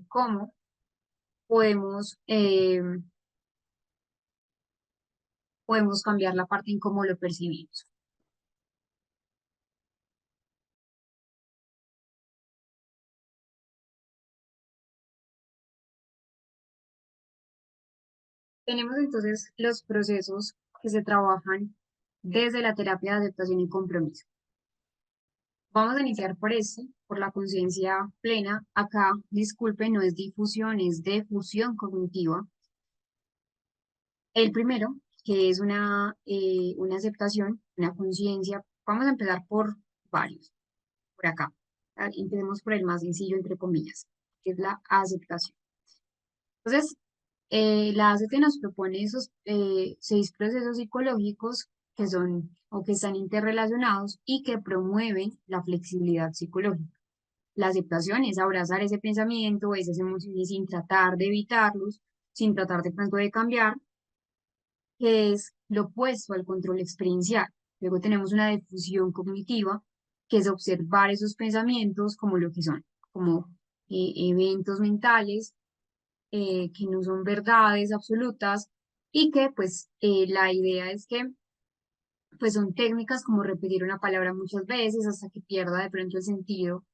cómo podemos cambiar la parte en cómo lo percibimos. Tenemos entonces los procesos que se trabajan desde la terapia de aceptación y compromiso. Vamos a iniciar por este, por la conciencia plena. Acá, disculpen, no es difusión, es difusión cognitiva. El primero, que es una aceptación, una conciencia. Vamos a empezar por varios, por acá. Empecemos por el más sencillo, entre comillas, que es la aceptación. Entonces, la ACT nos propone esos 6 procesos psicológicos que son o que están interrelacionados y que promueven la flexibilidad psicológica. La aceptación es abrazar ese pensamiento, esas emociones sin tratar de evitarlos, sin tratar de pronto de cambiar, que es lo opuesto al control experiencial. Luego tenemos una difusión cognitiva, que es observar esos pensamientos como lo que son, como eventos mentales que no son verdades absolutas, y que pues la idea es que pues son técnicas como repetir una palabra muchas veces hasta que pierda de pronto el sentido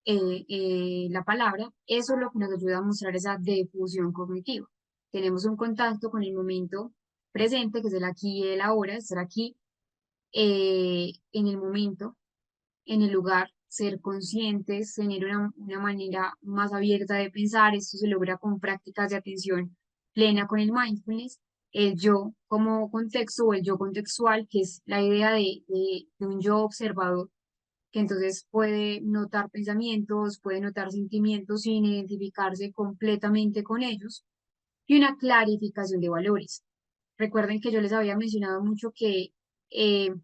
la palabra. Eso es lo que nos ayuda a mostrar esa difusión cognitiva. Tenemos un contacto con el momento presente, que es el aquí y el ahora, estar aquí en el momento, en el lugar, ser conscientes, tener una manera más abierta de pensar. Esto se logra con prácticas de atención plena con el mindfulness, el yo como contexto o el yo contextual, que es la idea de un yo observador, que entonces puede notar pensamientos, puede notar sentimientos sin identificarse completamente con ellos, y una clarificación de valores. Recuerden que yo les había mencionado mucho que eh,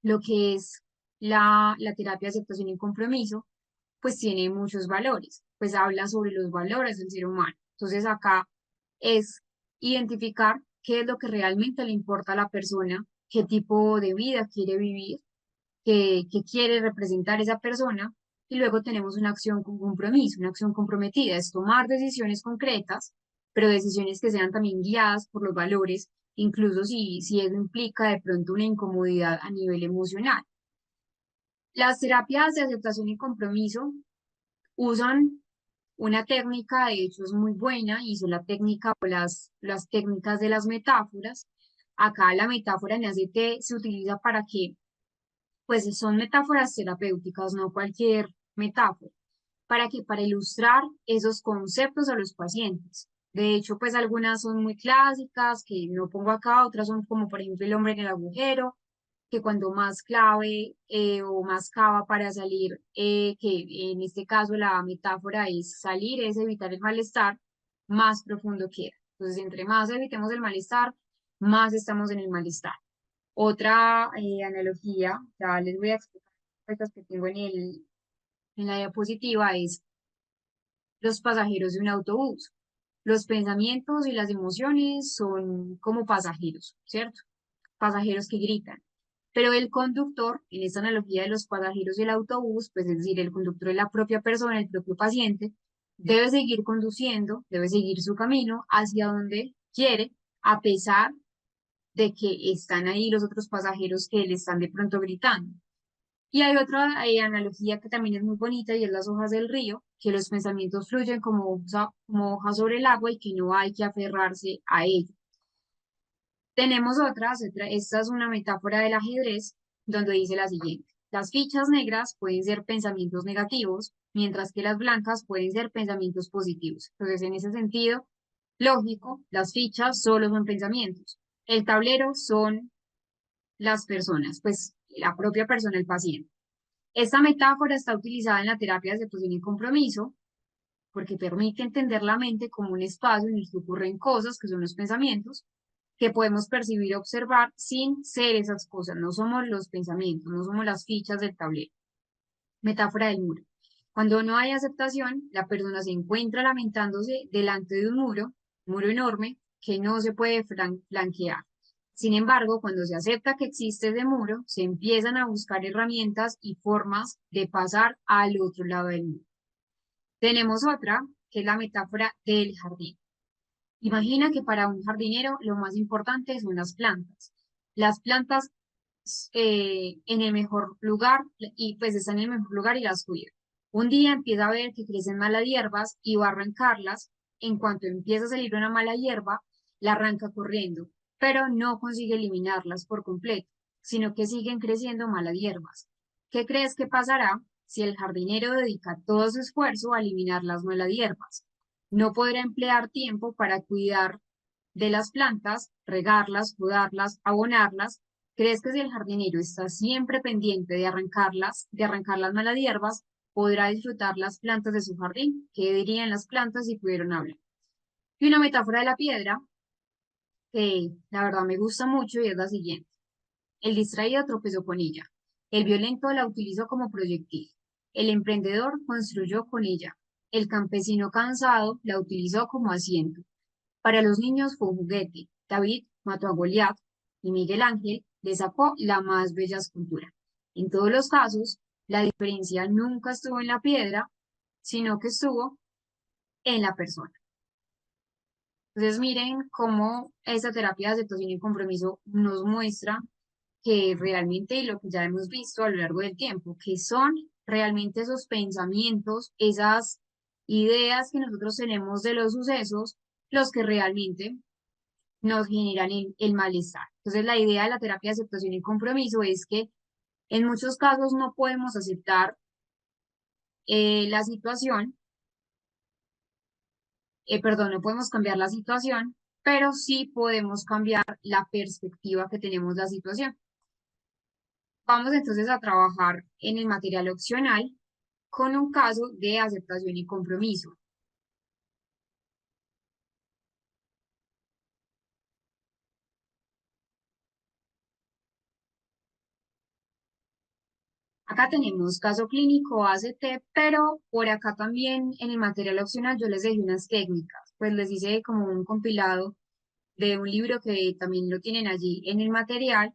lo que es la terapia de aceptación y compromiso, pues tiene muchos valores, pues habla sobre los valores del ser humano. Entonces acá es identificar qué es lo que realmente le importa a la persona, qué tipo de vida quiere vivir, qué quiere representar esa persona, y luego tenemos una acción con compromiso, una acción comprometida, es tomar decisiones concretas, pero decisiones que sean también guiadas por los valores, incluso si eso implica de pronto una incomodidad a nivel emocional. Las terapias de aceptación y compromiso usan una técnica, de hecho es muy buena, y son la técnica o las técnicas de las metáforas. Acá la metáfora en ACT se utiliza para que pues son metáforas terapéuticas, no cualquier metáfora. ¿Para qué? Para ilustrar esos conceptos a los pacientes. De hecho, pues algunas son muy clásicas, que no pongo acá, otras son como por ejemplo el hombre en el agujero, que cuando más clave o más cava para salir, que en este caso la metáfora es salir, es evitar el malestar, más profundo queda. Entonces, entre más evitemos el malestar, más estamos en el malestar. Otra analogía, ya les voy a explicar estas que tengo en la diapositiva, es los pasajeros de un autobús. Los pensamientos y las emociones son como pasajeros, ¿cierto? Pasajeros que gritan. Pero el conductor, en esta analogía de los pasajeros del autobús, pues es decir, el conductor es la propia persona, el propio paciente, debe seguir conduciendo, debe seguir su camino hacia donde quiere, a pesar de que están ahí los otros pasajeros que le están de pronto gritando. Y hay otra analogía que también es muy bonita y es las hojas del río, que los pensamientos fluyen como hojas sobre el agua y que no hay que aferrarse a ello. Tenemos esta es una metáfora del ajedrez, donde dice la siguiente: las fichas negras pueden ser pensamientos negativos, mientras que las blancas pueden ser pensamientos positivos. Entonces, en ese sentido, lógico, las fichas solo son pensamientos. El tablero son las personas, pues la propia persona, el paciente. Esta metáfora está utilizada en la terapia de aceptación y compromiso porque permite entender la mente como un espacio en el que ocurren cosas, que son los pensamientos, que podemos percibir y observar sin ser esas cosas. No somos los pensamientos, no somos las fichas del tablero. Metáfora del muro. Cuando no hay aceptación, la persona se encuentra lamentándose delante de un muro enorme, que no se puede flanquear. Sin embargo, cuando se acepta que existe ese muro, se empiezan a buscar herramientas y formas de pasar al otro lado del muro. Tenemos otra, que es la metáfora del jardín. Imagina que para un jardinero lo más importante son las plantas. Las plantas en el mejor lugar y pues están en el mejor lugar y las cuida. Un día empieza a ver que crecen malas hierbas y va a arrancarlas. En cuanto empieza a salir una mala hierba, la arranca corriendo, pero no consigue eliminarlas por completo, sino que siguen creciendo malas hierbas. ¿Qué crees que pasará si el jardinero dedica todo su esfuerzo a eliminar las malas hierbas? No podrá emplear tiempo para cuidar de las plantas, regarlas, podarlas, abonarlas. ¿Crees que si el jardinero está siempre pendiente de arrancar las malas hierbas, podrá disfrutar las plantas de su jardín? ¿Qué dirían las plantas si pudieran hablar? Y una metáfora de la piedra, que la verdad me gusta mucho y es la siguiente. El distraído tropezó con ella. El violento la utilizó como proyectil. El emprendedor construyó con ella. El campesino cansado la utilizó como asiento. Para los niños fue un juguete. David mató a Goliat y Miguel Ángel le sacó la más bella escultura. En todos los casos, la diferencia nunca estuvo en la piedra, sino que estuvo en la persona. Entonces, miren cómo esta terapia de aceptación y compromiso nos muestra que realmente, y lo que ya hemos visto a lo largo del tiempo, que son realmente esos pensamientos, esas ideas que nosotros tenemos de los sucesos, los que realmente nos generan el malestar. Entonces, la idea de la terapia de aceptación y compromiso es que en muchos casos no podemos aceptar la situación, perdón, no podemos cambiar la situación, pero sí podemos cambiar la perspectiva que tenemos de la situación. Vamos entonces a trabajar en el material opcional con un caso de aceptación y compromiso. Acá tenemos caso clínico ACT, pero por acá también en el material opcional yo les dejé unas técnicas, pues les hice como un compilado de un libro que también lo tienen allí en el material,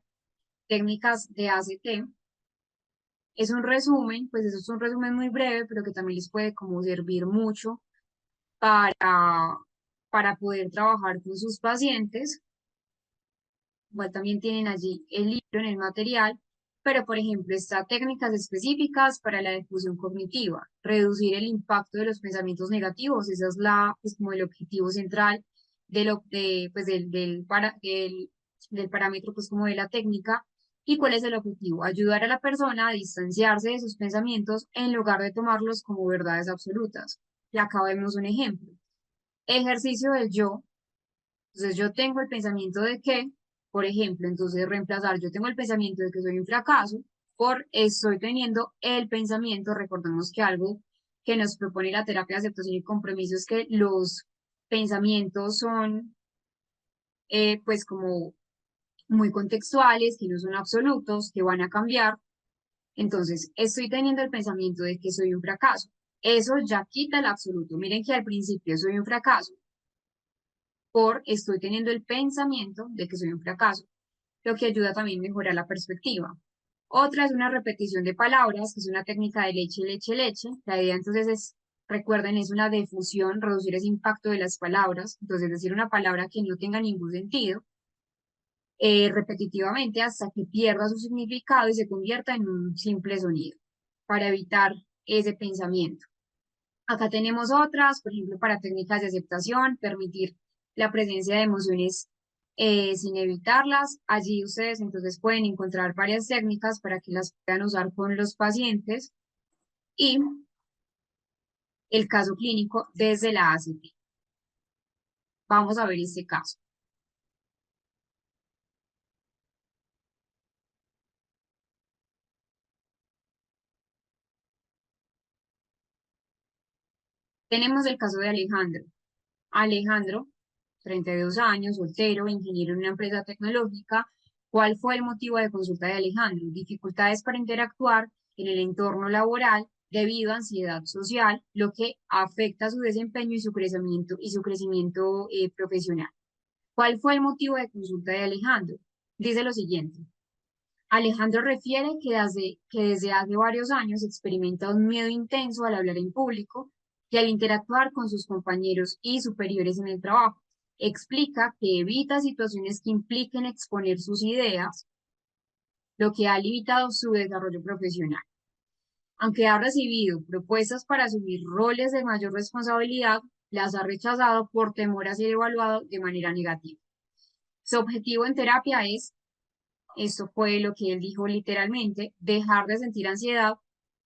técnicas de ACT. Es un resumen, pues eso es un resumen muy breve, pero que también les puede como servir mucho para, para poder trabajar con sus pacientes. Igual también tienen allí el libro en el material, pero por ejemplo está técnicas específicas para la difusión cognitiva, reducir el impacto de los pensamientos negativos, esa es pues como el objetivo central pues del parámetro, pues como de la técnica. ¿Y cuál es el objetivo? Ayudar a la persona a distanciarse de sus pensamientos en lugar de tomarlos como verdades absolutas. Y acá vemos un ejemplo. Ejercicio del yo. Entonces yo tengo el pensamiento de que, por ejemplo, entonces reemplazar, yo tengo el pensamiento de que soy un fracaso por estoy teniendo el pensamiento, recordemos que algo que nos propone la terapia de aceptación y compromiso es que los pensamientos son pues como muy contextuales, que no son absolutos, que van a cambiar. Entonces, estoy teniendo el pensamiento de que soy un fracaso. Eso ya quita el absoluto. Miren que al principio soy un fracaso por estoy teniendo el pensamiento de que soy un fracaso, lo que ayuda también a mejorar la perspectiva. Otra es una repetición de palabras, que es una técnica de leche, leche, leche. La idea entonces es, recuerden, es una difusión, reducir ese impacto de las palabras. Entonces, decir una palabra que no tenga ningún sentido repetitivamente hasta que pierda su significado y se convierta en un simple sonido, para evitar ese pensamiento. Acá tenemos otras, por ejemplo, para técnicas de aceptación, permitir la presencia de emociones sin evitarlas. Allí ustedes entonces pueden encontrar varias técnicas para que las puedan usar con los pacientes y el caso clínico desde la ACT. Vamos a ver este caso. Tenemos el caso de Alejandro. Alejandro, 32 años, soltero, ingeniero en una empresa tecnológica. ¿Cuál fue el motivo de consulta de Alejandro? Dificultades para interactuar en el entorno laboral debido a ansiedad social, lo que afecta su desempeño y su crecimiento profesional. ¿Cuál fue el motivo de consulta de Alejandro? Dice lo siguiente. Alejandro refiere que desde hace varios años experimenta un miedo intenso al hablar en público y al interactuar con sus compañeros y superiores en el trabajo. Explica que evita situaciones que impliquen exponer sus ideas, lo que ha limitado su desarrollo profesional. Aunque ha recibido propuestas para asumir roles de mayor responsabilidad, las ha rechazado por temor a ser evaluado de manera negativa. Su objetivo en terapia es, esto fue lo que él dijo literalmente, dejar de sentir ansiedad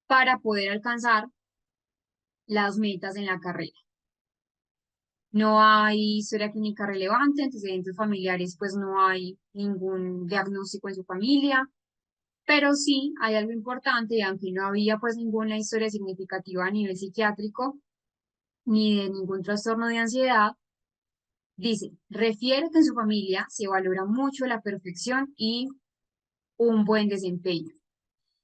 para poder alcanzar las metas en la carrera. No hay historia clínica relevante, antecedentes familiares, pues no hay ningún diagnóstico en su familia, pero sí hay algo importante, y aunque no había pues ninguna historia significativa a nivel psiquiátrico ni de ningún trastorno de ansiedad, dice, refiere que en su familia se valora mucho la perfección y un buen desempeño.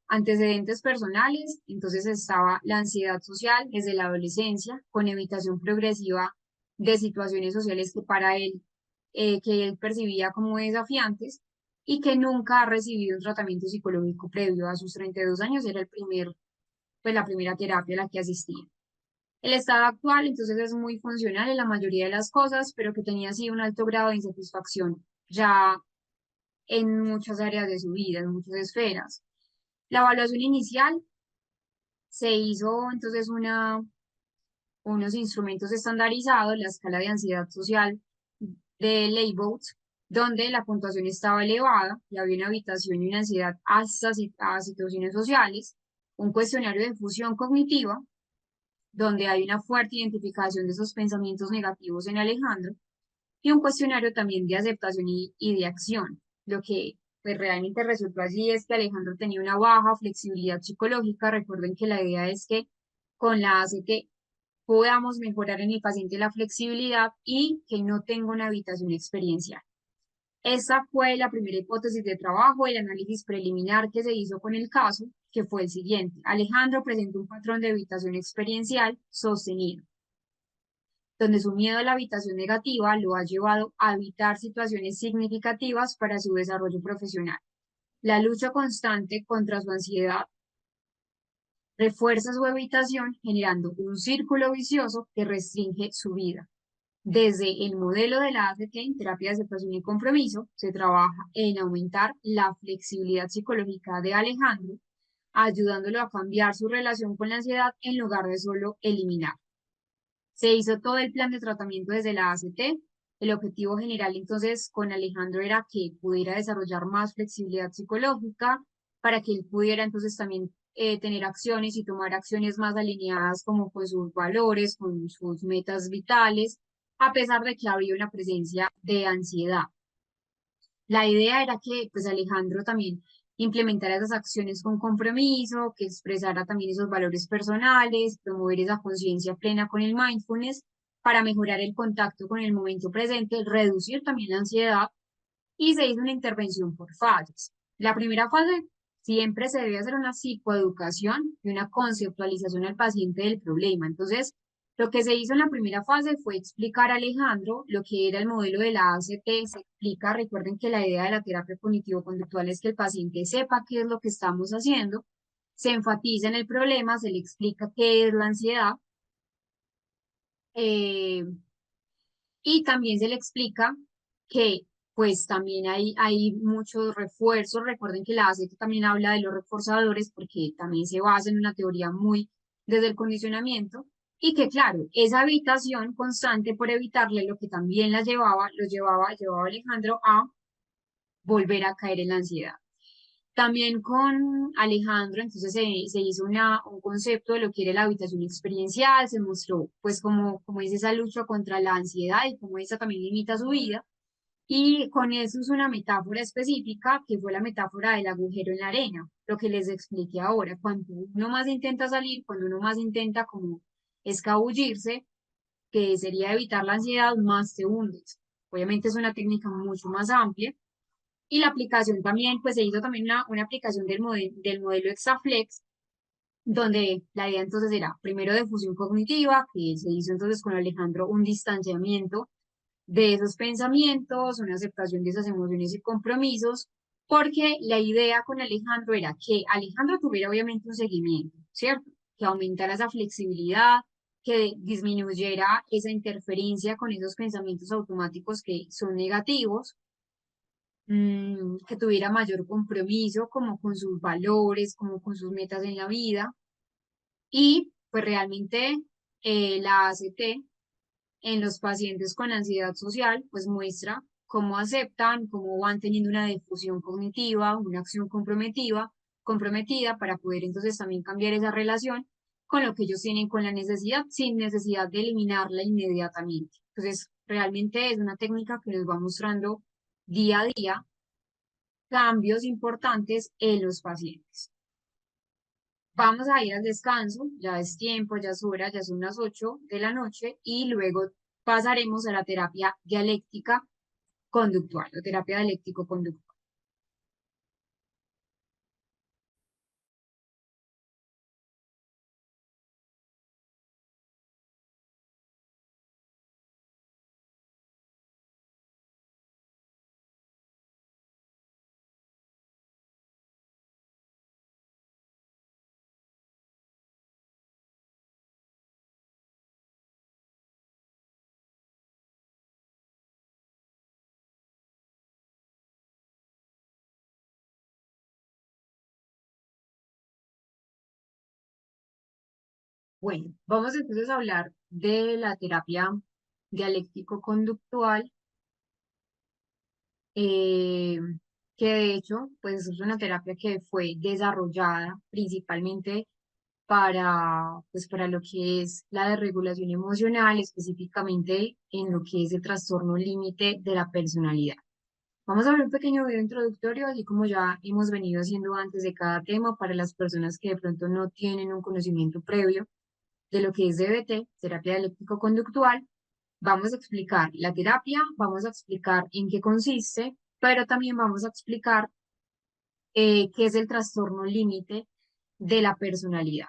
Antecedentes personales, entonces estaba la ansiedad social desde la adolescencia, con evitación progresiva de situaciones sociales que él percibía como desafiantes y que nunca ha recibido un tratamiento psicológico previo a sus 32 años, era pues la primera terapia a la que asistía. El estado actual, entonces, es muy funcional en la mayoría de las cosas, pero que tenía así un alto grado de insatisfacción ya en muchas áreas de su vida, en muchas esferas. La evaluación inicial se hizo entonces unos instrumentos estandarizados, la escala de ansiedad social de Leybold, donde la puntuación estaba elevada y había una habitación y una ansiedad hasta a situaciones sociales, un cuestionario de fusión cognitiva, donde hay una fuerte identificación de esos pensamientos negativos en Alejandro, y un cuestionario también de aceptación y de acción. Lo que pues realmente resultó allí es que Alejandro tenía una baja flexibilidad psicológica. Recuerden que la idea es que con la ACT podamos mejorar en el paciente la flexibilidad y que no tenga una habitación experiencial. Esa fue la primera hipótesis de trabajo, el análisis preliminar que se hizo con el caso, que fue el siguiente. Alejandro presentó un patrón de evitación experiencial sostenido, donde su miedo a la habitación negativa lo ha llevado a evitar situaciones significativas para su desarrollo profesional. La lucha constante contra su ansiedad refuerza su evitación, generando un círculo vicioso que restringe su vida. Desde el modelo de la ACT, en terapia de aceptación y compromiso, se trabaja en aumentar la flexibilidad psicológica de Alejandro, ayudándolo a cambiar su relación con la ansiedad en lugar de solo eliminar. Se hizo todo el plan de tratamiento desde la ACT, El objetivo general entonces con Alejandro era que pudiera desarrollar más flexibilidad psicológica para que él pudiera entonces también tener acciones y tomar acciones más alineadas como con sus valores, con sus metas vitales, a pesar de que había una presencia de ansiedad. La idea era que pues Alejandro también implementara esas acciones con compromiso, que expresara también esos valores personales, promover esa conciencia plena con el mindfulness para mejorar el contacto con el momento presente, reducir también la ansiedad y se hizo una intervención por fases. La primera fase siempre se debe hacer una psicoeducación y una conceptualización al paciente del problema. Entonces, lo que se hizo en la primera fase fue explicar a Alejandro lo que era el modelo de la ACT. Se explica, recuerden que la idea de la terapia cognitivo-conductual es que el paciente sepa qué es lo que estamos haciendo, se enfatiza en el problema, se le explica qué es la ansiedad, eh, y también se le explica que pues también hay muchos refuerzos. Recuerden que la ACT también habla de los reforzadores porque también se basa en una teoría muy desde el condicionamiento y que claro, esa evitación constante por evitarle lo que también llevaba a Alejandro a volver a caer en la ansiedad. También con Alejandro, entonces se hizo un concepto de lo que era la habitación experiencial, se mostró pues como es esa lucha contra la ansiedad y cómo esa también limita su vida. Y con eso es una metáfora específica, que fue la metáfora del agujero en la arena, lo que les expliqué ahora. Cuando uno más intenta salir, cuando uno más intenta como escabullirse, que sería evitar la ansiedad, más te hundes. Obviamente es una técnica mucho más amplia y la aplicación también, pues se hizo también una aplicación del modelo Exaflex, donde la idea entonces era primero de fusión cognitiva, que se hizo entonces con Alejandro un distanciamiento de esos pensamientos, una aceptación de esas emociones y compromisos, porque la idea con Alejandro era que Alejandro tuviera obviamente un seguimiento, ¿cierto? Que aumentara esa flexibilidad, que disminuyera esa interferencia con esos pensamientos automáticos que son negativos, que tuviera mayor compromiso como con sus valores, como con sus metas en la vida. Y pues realmente la ACT en los pacientes con ansiedad social pues muestra cómo aceptan, cómo van teniendo una difusión cognitiva, una acción comprometida para poder entonces también cambiar esa relación con lo que ellos tienen con la necesidad, sin necesidad de eliminarla inmediatamente. Entonces, realmente es una técnica que nos va mostrando día a día cambios importantes en los pacientes. Vamos a ir al descanso, ya es tiempo, ya es hora, ya son las 8 de la noche y luego pasaremos a la terapia dialéctica conductual o terapia dialéctico-conductual. Bueno, vamos entonces a hablar de la terapia dialéctico-conductual, eh, que de hecho, pues es una terapia que fue desarrollada principalmente para lo que es la desregulación emocional, específicamente en lo que es el trastorno límite de la personalidad. Vamos a ver un pequeño video introductorio, así como ya hemos venido haciendo antes de cada tema, para las personas que de pronto no tienen un conocimiento previo de lo que es DBT, terapia dialéctico-conductual. Vamos a explicar la terapia, vamos a explicar en qué consiste, pero también vamos a explicar qué es el trastorno límite de la personalidad.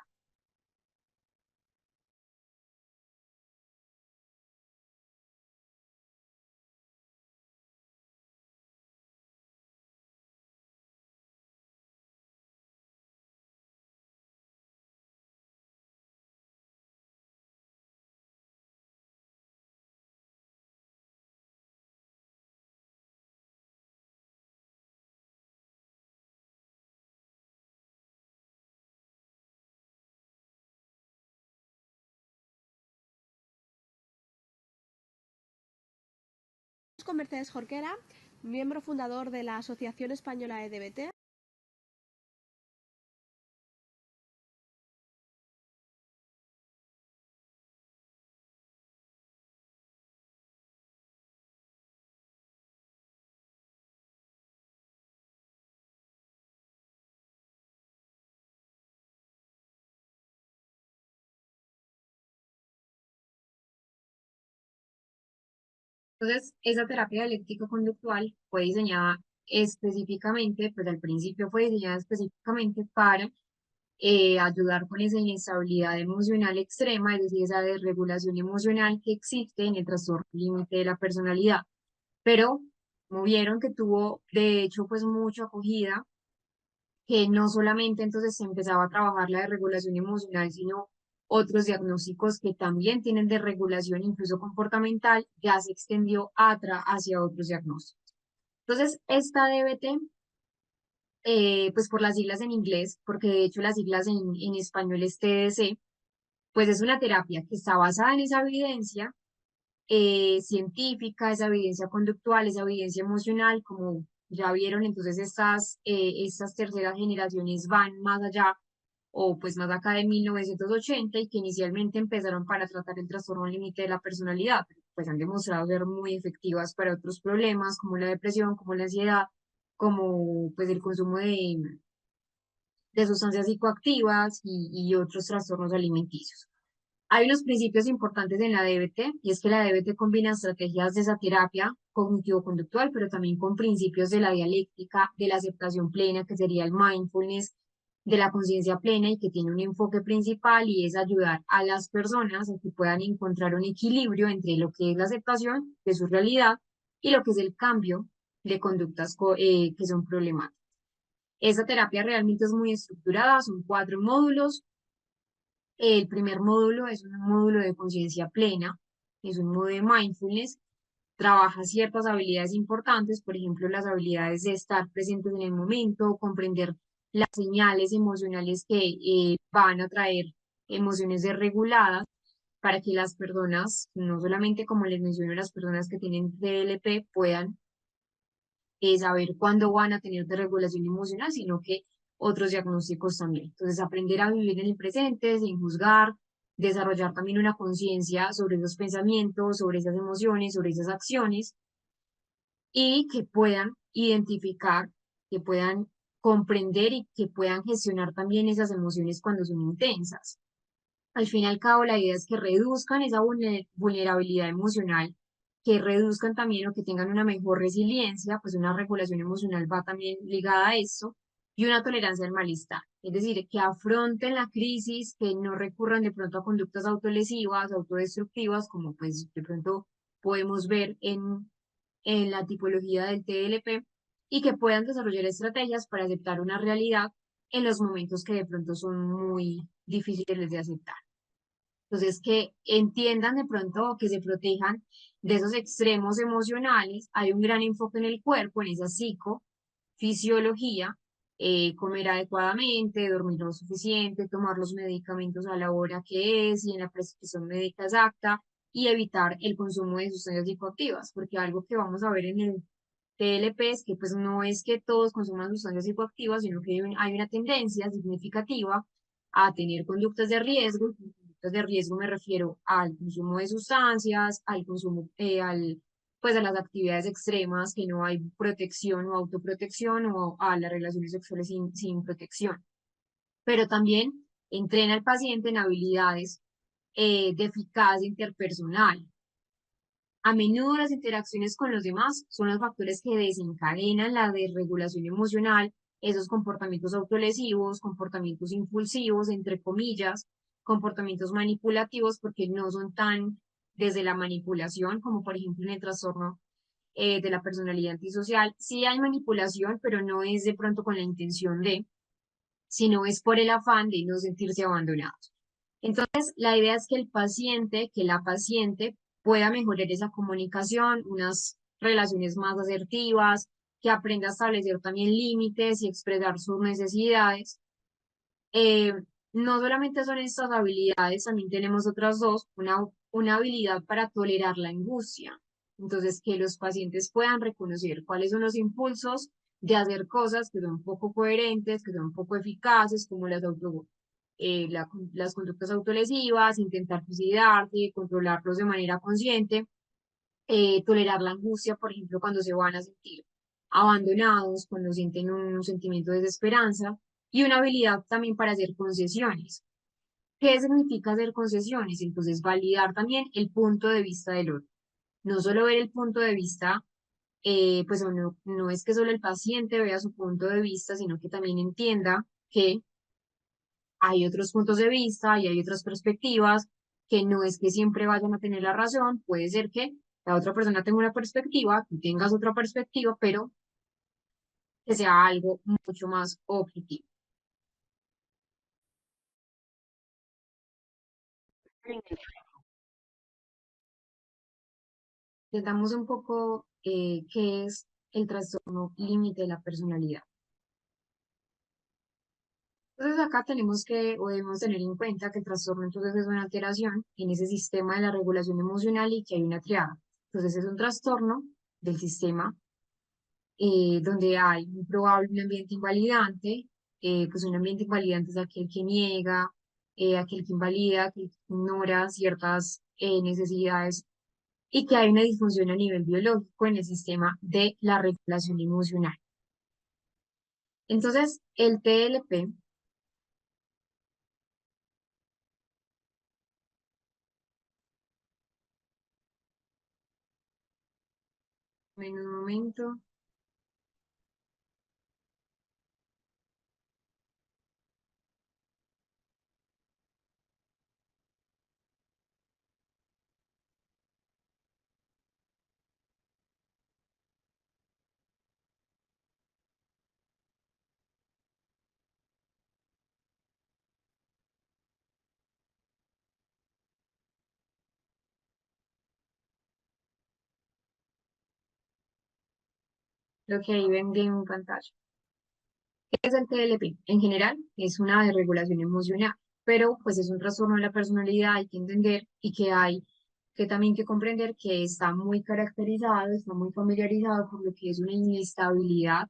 con Mercedes Jorquera, miembro fundador de la Asociación Española de DBT. Entonces, esa terapia dialéctica conductual fue diseñada específicamente, pues al principio fue diseñada específicamente para ayudar con esa inestabilidad emocional extrema, es decir, esa desregulación emocional que existe en el trastorno límite de la personalidad. Pero como vieron que tuvo, de hecho, pues mucha acogida, que no solamente entonces se empezaba a trabajar la desregulación emocional, sino otros diagnósticos que también tienen desregulación, incluso comportamental, ya se extendió hacia otros diagnósticos. Entonces, esta DBT, pues por las siglas en inglés, porque de hecho las siglas en español es TDC, pues es una terapia que está basada en esa evidencia científica, esa evidencia conductual, esa evidencia emocional, como ya vieron, entonces estas terceras generaciones van más allá o pues más acá de 1980 y que inicialmente empezaron para tratar el trastorno límite de la personalidad, pues han demostrado ser muy efectivas para otros problemas como la depresión, como la ansiedad, como pues el consumo de sustancias psicoactivas y otros trastornos alimenticios. Hay unos principios importantes en la DBT y es que la DBT combina estrategias de esa terapia cognitivo-conductual, pero también con principios de la dialéctica, de la aceptación plena, que sería el mindfulness, de la conciencia plena y que tiene un enfoque principal y es ayudar a las personas a que puedan encontrar un equilibrio entre lo que es la aceptación de su realidad y lo que es el cambio de conductas que son problemáticas. Esta terapia realmente es muy estructurada, son 4 módulos. El primer módulo es un módulo de conciencia plena, es un módulo de mindfulness, trabaja ciertas habilidades importantes, por ejemplo, las habilidades de estar presentes en el momento, comprender las señales emocionales que van a traer emociones desreguladas para que las personas, no solamente como les menciono, las personas que tienen DLP puedan saber cuándo van a tener desregulación emocional, sino que otros diagnósticos también. Entonces, aprender a vivir en el presente, sin juzgar, desarrollar también una conciencia sobre esos pensamientos, sobre esas emociones, sobre esas acciones, y que puedan identificar, que puedan comprender y que puedan gestionar también esas emociones cuando son intensas. Al fin y al cabo, la idea es que reduzcan esa vulnerabilidad emocional, que reduzcan también o que tengan una mejor resiliencia, pues una regulación emocional va también ligada a eso, y una tolerancia al malestar. Es decir, que afronten la crisis, que no recurran de pronto a conductas autolesivas, autodestructivas, como pues de pronto podemos ver en la tipología del TLP, y que puedan desarrollar estrategias para aceptar una realidad en los momentos que de pronto son muy difíciles de aceptar. Entonces, que entiendan de pronto o que se protejan de esos extremos emocionales. Hay un gran enfoque en el cuerpo, en esa psicofisiología, comer adecuadamente, dormir lo suficiente, tomar los medicamentos a la hora que es y en la prescripción médica exacta y evitar el consumo de sustancias psicoactivas, porque algo que vamos a ver en el TLP es que pues no es que todos consuman sustancias psicoactivas, sino que hay una tendencia significativa a tener conductas de riesgo. Conductas de riesgo me refiero al consumo de sustancias, al consumo, pues a las actividades extremas, que no hay protección o autoprotección o a las relaciones sexuales sin protección. Pero también entrena al paciente en habilidades de eficacia interpersonal. A menudo las interacciones con los demás son los factores que desencadenan la desregulación emocional, esos comportamientos autolesivos, comportamientos impulsivos, entre comillas, comportamientos manipulativos, porque no son tan desde la manipulación, como por ejemplo en el trastorno de la personalidad antisocial. Sí hay manipulación, pero no es de pronto con la intención de, sino es por el afán de no sentirse abandonados. Entonces, la idea es que el paciente, que la paciente pueda mejorar esa comunicación, unas relaciones más asertivas, que aprenda a establecer también límites y expresar sus necesidades. Eh, no solamente son estas habilidades, también tenemos otras dos, una habilidad para tolerar la angustia. Entonces, que los pacientes puedan reconocer cuáles son los impulsos de hacer cosas que son poco coherentes, que son poco eficaces, como las conductas autolesivas, intentar suicidarse, controlarlos de manera consciente, tolerar la angustia, por ejemplo, cuando se van a sentir abandonados, cuando sienten un sentimiento de desesperanza, y una habilidad también para hacer concesiones. ¿Qué significa hacer concesiones? Entonces, validar también el punto de vista del otro. No solo ver el punto de vista, pues no es que solo el paciente vea su punto de vista, sino que también entienda que hay otros puntos de vista y hay otras perspectivas, que no es que siempre vayan a tener la razón, puede ser que la otra persona tenga una perspectiva, tú tengas otra perspectiva, pero que sea algo mucho más objetivo. Entendamos un poco qué es el trastorno límite de la personalidad. Entonces acá tenemos que, o debemos tener en cuenta que el trastorno entonces es una alteración en ese sistema de la regulación emocional y que hay una triada. Entonces es un trastorno del sistema donde hay un probable ambiente invalidante, pues un ambiente invalidante es aquel que niega, aquel que invalida, aquel que ignora ciertas necesidades y que hay una disfunción a nivel biológico en el sistema de la regulación emocional. Entonces, el TLP, en un momento, lo que ahí ven bien en pantalla. ¿Qué es el TLP? En general, es una desregulación emocional, pero pues es un trastorno de la personalidad, hay que entender y que hay que también que comprender que está muy caracterizado, está muy familiarizado por lo que es una inestabilidad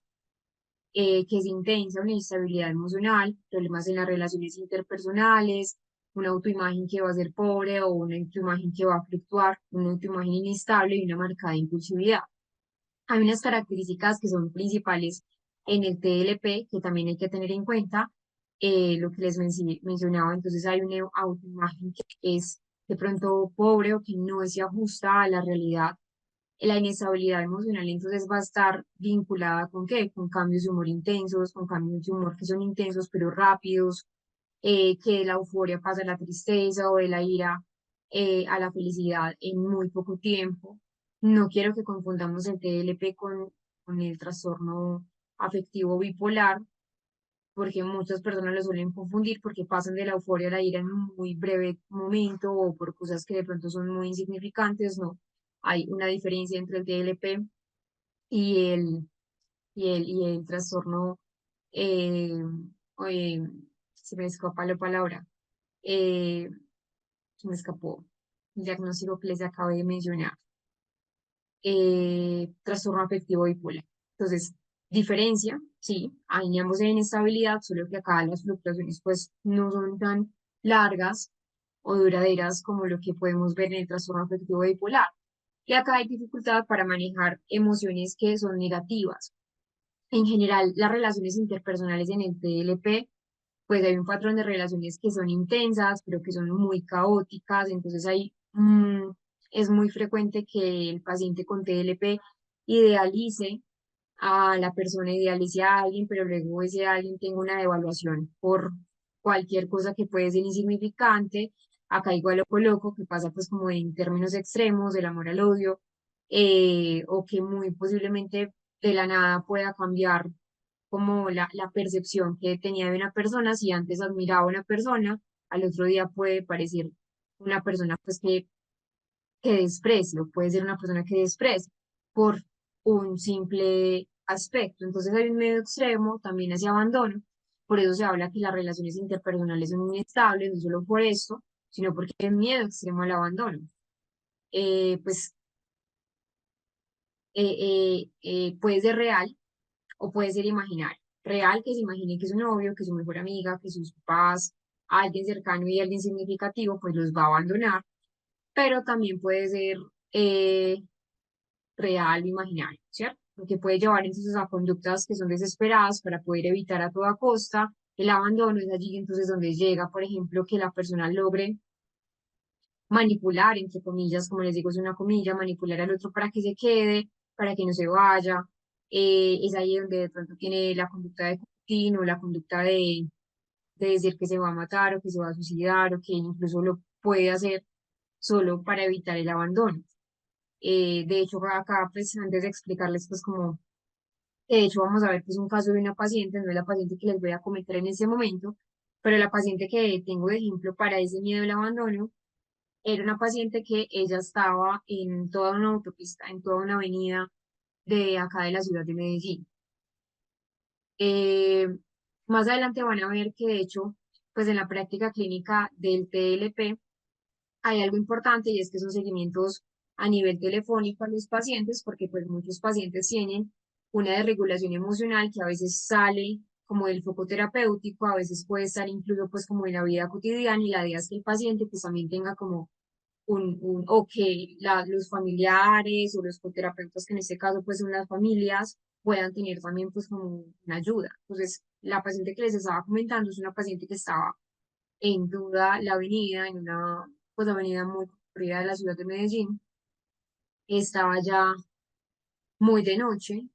que es intensa, una inestabilidad emocional, problemas en las relaciones interpersonales, una autoimagen que va a ser pobre o una autoimagen que va a fluctuar, una autoimagen inestable y una marcada impulsividad. Hay unas características que son principales en el TLP que también hay que tener en cuenta, lo que les mencionaba, entonces hay una autoimagen que es de pronto pobre o que no se ajusta a la realidad. La inestabilidad emocional entonces va a estar vinculada con qué? Con cambios de humor intensos, con cambios de humor que son intensos pero rápidos, que de la euforia pasa a la tristeza o de la ira a la felicidad en muy poco tiempo. No quiero que confundamos el TLP con el trastorno afectivo bipolar, porque muchas personas lo suelen confundir porque pasan de la euforia a la ira en un muy breve momento o por cosas que de pronto son muy insignificantes. No, hay una diferencia entre el TLP y el trastorno, eh, eh, se me escapa la palabra, eh, se me escapó el diagnóstico que les acabé de mencionar, trastorno afectivo bipolar. Entonces, diferencia, sí, hay ambos en inestabilidad, solo que acá las fluctuaciones pues no son tan largas o duraderas como lo que podemos ver en el trastorno afectivo bipolar. Y acá hay dificultad para manejar emociones que son negativas. En general, las relaciones interpersonales en el TLP, pues hay un patrón de relaciones que son intensas, pero que son muy caóticas, entonces es muy frecuente que el paciente con TLP idealice a la persona, idealice a alguien, pero luego ese alguien tenga una devaluación por cualquier cosa que puede ser insignificante. Acá igual lo coloco, que pasa pues como en términos extremos, del amor al odio, o que muy posiblemente de la nada pueda cambiar como la percepción que tenía de una persona. Si antes admiraba a una persona, al otro día puede parecer una persona pues que desprecio, puede ser una persona que desprecia por un simple aspecto. Entonces hay un medio extremo, también hacia abandono. Por eso se habla que las relaciones interpersonales son inestables, no solo por esto, sino porque hay miedo extremo al abandono. Pues puede ser real o puede ser imaginario. Real, que se imagine que su novio, que su mejor amiga, que sus papás, alguien cercano y alguien significativo, pues los va a abandonar, pero también puede ser eh, real o imaginario, ¿cierto? Lo que puede llevar entonces a conductas que son desesperadas para poder evitar a toda costa el abandono. Es allí entonces donde llega, por ejemplo, que la persona logre manipular, entre comillas, como les digo, es una comilla, manipular al otro para que se quede, para que no se vaya. Es ahí donde de pronto tiene la conducta de Putin o la conducta de decir que se va a matar o que se va a suicidar o que incluso lo puede hacer solo para evitar el abandono. De hecho, acá, pues, antes de explicarles, pues, como, de hecho, vamos a ver, pues, un caso de una paciente, no es la paciente que les voy a comentar en este momento, pero la paciente que tengo de ejemplo para ese miedo al abandono, era una paciente que ella estaba en toda una autopista, en toda una avenida de acá de la ciudad de Medellín. Eh, Más adelante van a ver que, de hecho, pues, en la práctica clínica del TLP, hay algo importante y es que son seguimientos a nivel telefónico a los pacientes, porque pues muchos pacientes tienen una desregulación emocional que a veces sale como del foco terapéutico, a veces puede estar incluso pues como en la vida cotidiana, y la idea es que el paciente pues también tenga como o que los familiares o los coterapeutas, que en este caso pues son las familias, puedan tener también pues como una ayuda. Entonces, la paciente que les estaba comentando es una paciente que estaba en duda la avenida, en una pues avenida muy concurrida de la ciudad de Medellín. Estaba ya muy de noche,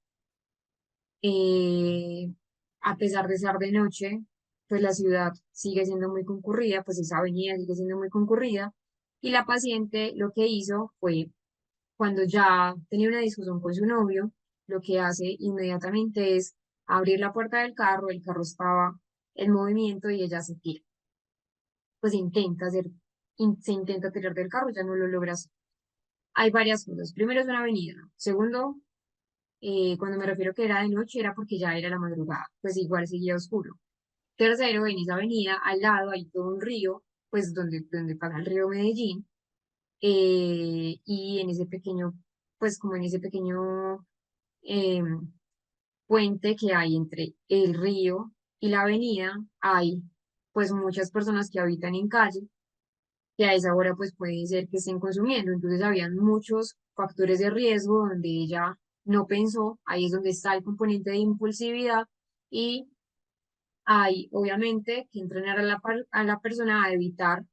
eh, a pesar de ser de noche, pues la ciudad sigue siendo muy concurrida, pues esa avenida sigue siendo muy concurrida, y la paciente lo que hizo fue, cuando ya tenía una discusión con su novio, lo que hace inmediatamente es abrir la puerta del carro, el carro estaba en movimiento y ella se tira, pues intenta hacer, se intenta tirar del carro, ya no lo logra hacer. Hay varias cosas. Primero, es una avenida. Segundo, cuando me refiero que era de noche, era porque ya era la madrugada, pues igual seguía oscuro. Tercero, en esa avenida, al lado hay todo un río, pues donde pasa el río Medellín, y en ese pequeño, pues como en ese pequeño puente que hay entre el río y la avenida, hay pues muchas personas que habitan en calle, que a esa hora pues puede ser que estén consumiendo. Entonces habían muchos factores de riesgo donde ella no pensó. Ahí es donde está el componente de impulsividad, y hay obviamente que entrenar a a la persona a evitar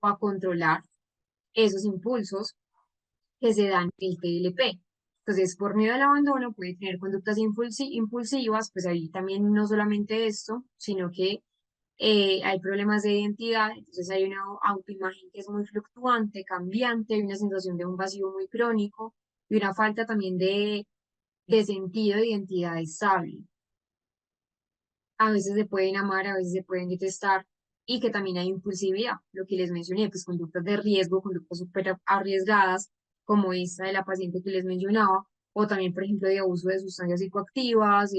o a controlar esos impulsos que se dan en el TLP. Entonces, por miedo al abandono puede tener conductas impulsivas, pues ahí también no solamente esto, sino que hay problemas de identidad. Entonces hay una autoimagen que es muy fluctuante, cambiante, hay una sensación de un vacío muy crónico y una falta también de sentido de identidad estable. A veces se pueden amar, a veces se pueden detestar, y que también hay impulsividad, lo que les mencioné, pues conductas de riesgo, conductas súper arriesgadas, como esta de la paciente que les mencionaba, o también, por ejemplo, de abuso de sustancias psicoactivas,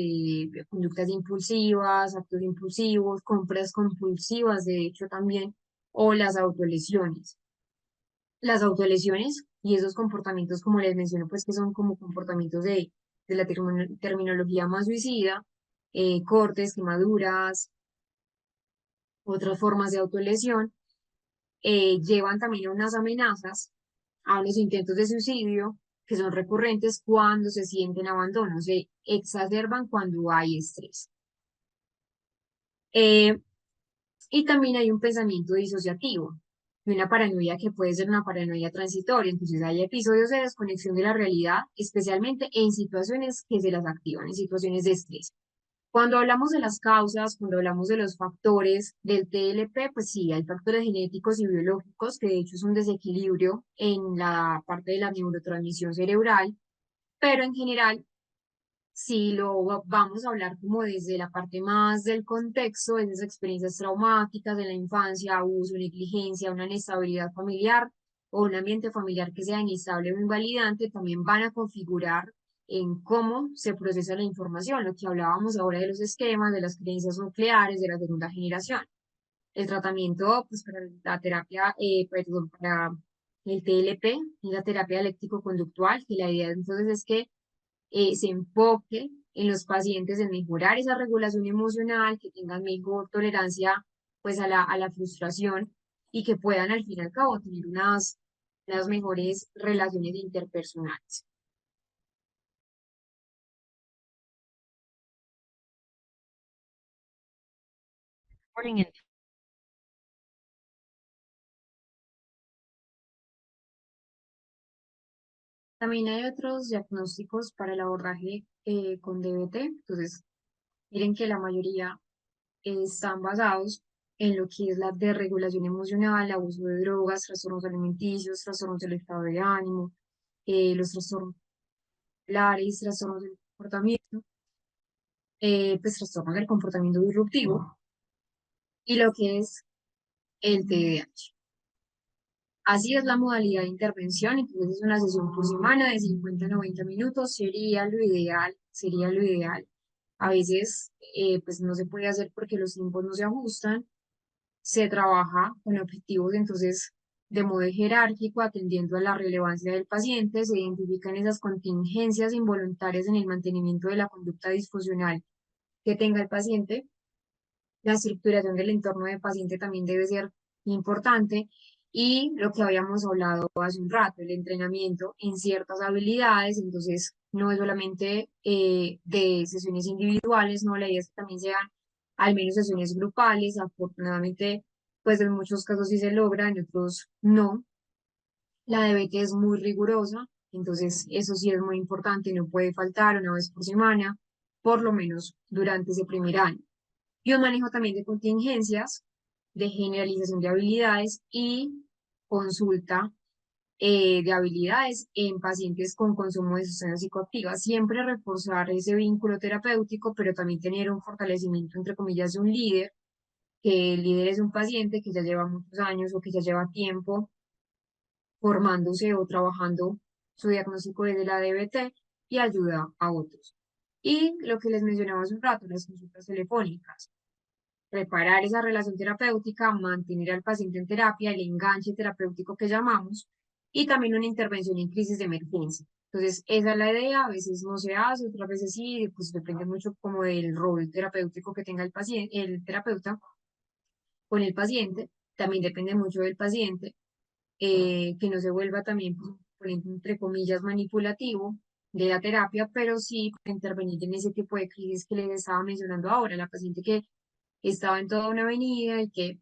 conductas impulsivas, actos impulsivos, compras compulsivas, de hecho también, o las autolesiones. Las autolesiones y esos comportamientos, como les menciono, pues que son como comportamientos de la terminología más suicida, cortes, quemaduras, otras formas de autolesión, llevan también a unas amenazas, a unos intentos de suicidio que son recurrentes cuando se sienten abandono, se exacerban cuando hay estrés. Eh, y también hay un pensamiento disociativo y una paranoia que puede ser una paranoia transitoria. Entonces hay episodios de desconexión de la realidad, especialmente en situaciones que se las activan, en situaciones de estrés. Cuando hablamos de las causas, cuando hablamos de los factores del TLP, pues sí, hay factores genéticos y biológicos, que de hecho es un desequilibrio en la parte de la neurotransmisión cerebral, pero en general, si vamos a hablar como desde la parte más del contexto, de esas experiencias traumáticas de la infancia, abuso, negligencia, una inestabilidad familiar o un ambiente familiar que sea inestable o invalidante, también van a configurar en cómo se procesa la información, lo que hablábamos ahora de los esquemas, de las creencias nucleares, de la segunda generación. El tratamiento, pues para la terapia, perdón, para el TLP, y la terapia dialéctico-conductual, que la idea entonces es que se enfoque en los pacientes en mejorar esa regulación emocional, que tengan mejor tolerancia pues a la frustración y que puedan al fin y al cabo tener unas mejores relaciones interpersonales. Morning and También hay otros diagnósticos para el abordaje con DBT, entonces miren que la mayoría están basados en lo que es la desregulación emocional, abuso de drogas, trastornos alimenticios, trastornos del estado de ánimo, los trastornos escolares, trastornos del comportamiento, pues trastornos del comportamiento disruptivo y lo que es el TDAH. Así es la modalidad de intervención, entonces es una sesión por semana de 50 a 90 minutos, sería lo ideal, sería lo ideal. A veces pues no se puede hacer porque los tiempos no se ajustan, se trabaja con objetivos entonces de modo jerárquico, atendiendo a la relevancia del paciente, se identifican esas contingencias involuntarias en el mantenimiento de la conducta disfuncional que tenga el paciente. La estructuración del entorno del paciente también debe ser importante y lo que habíamos hablado hace un rato, el entrenamiento en ciertas habilidades, entonces no es solamente de sesiones individuales, no, la idea es que también sean al menos sesiones grupales, afortunadamente pues en muchos casos sí se logra, en otros no. La DBT es muy rigurosa, entonces eso sí es muy importante, no puede faltar una vez por semana, por lo menos durante ese primer año. Y un manejo también de contingencias, de generalización de habilidades y consulta de habilidades en pacientes con consumo de sustancias psicoactivas. Siempre reforzar ese vínculo terapéutico, pero también tener un fortalecimiento, entre comillas, de un líder, que el líder es un paciente que ya lleva muchos años o que ya lleva tiempo formándose o trabajando su diagnóstico desde la DBT y ayuda a otros. Y lo que les mencionaba hace un rato, las consultas telefónicas, reparar esa relación terapéutica, mantener al paciente en terapia, el enganche terapéutico que llamamos, y también una intervención en crisis de emergencia. Entonces, esa es la idea, a veces no se hace, otras veces sí, pues depende mucho como del rol terapéutico que tenga el paciente, el terapeuta con el paciente, también depende mucho del paciente, que no se vuelva también, pues, por ejemplo, entre comillas, manipulativo de la terapia, pero sí intervenir en ese tipo de crisis que les estaba mencionando ahora, la paciente que estaba en toda una avenida y que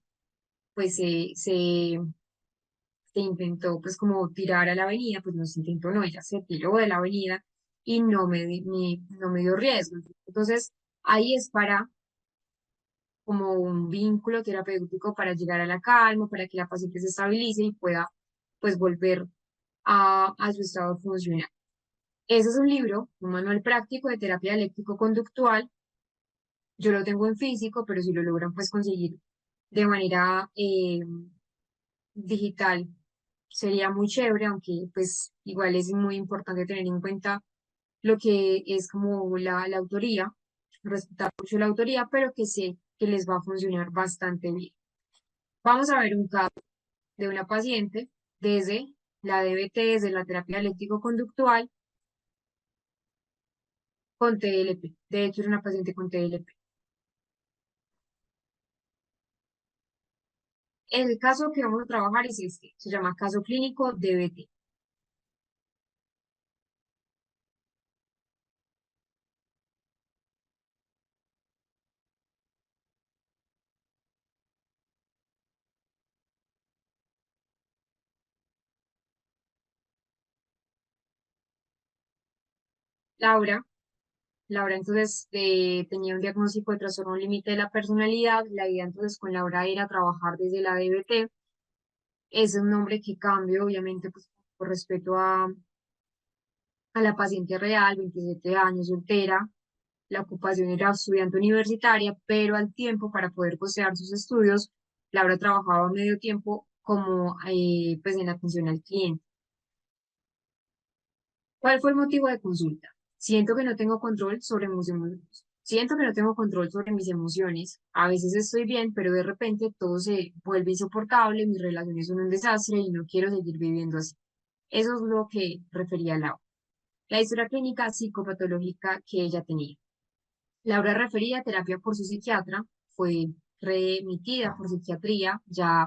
pues se intentó pues como tirar a la avenida, pues no se intentó, no, ella se tiró de la avenida y no me dio riesgo. Entonces, ahí es para como un vínculo terapéutico para llegar a la calma, para que la paciente se estabilice y pueda pues volver a su estado funcional. Ese es un libro, un manual práctico de terapia dialéctico-conductual. Yo lo tengo en físico, pero si lo logran pues conseguir de manera digital sería muy chévere, aunque pues igual es muy importante tener en cuenta lo que es como la autoría, respetar mucho la autoría, pero que sé que les va a funcionar bastante bien. Vamos a ver un caso de una paciente desde la DBT, desde la terapia dialéctico-conductual con TLP. De hecho, era una paciente con TLP. El caso que vamos a trabajar es este, se llama caso clínico DBT. Laura, Laura entonces tenía un diagnóstico de trastorno límite de la personalidad. La idea entonces con Laura era trabajar desde la DBT. Es un nombre que cambia, obviamente, pues por respeto a la paciente real, 27 años, soltera. La ocupación era estudiante universitaria, pero al tiempo, para poder costear sus estudios, Laura trabajaba medio tiempo como pues en atención al cliente. ¿Cuál fue el motivo de consulta? Siento que no tengo control sobre mis emociones. siento que no tengo control sobre mis emociones. A veces estoy bien, pero de repente todo se vuelve insoportable, mis relaciones son un desastre y no quiero seguir viviendo así. Eso es lo que refería Laura. La historia clínica psicopatológica que ella tenía. Laura refería a terapia por su psiquiatra, fue remitida por psiquiatría, ya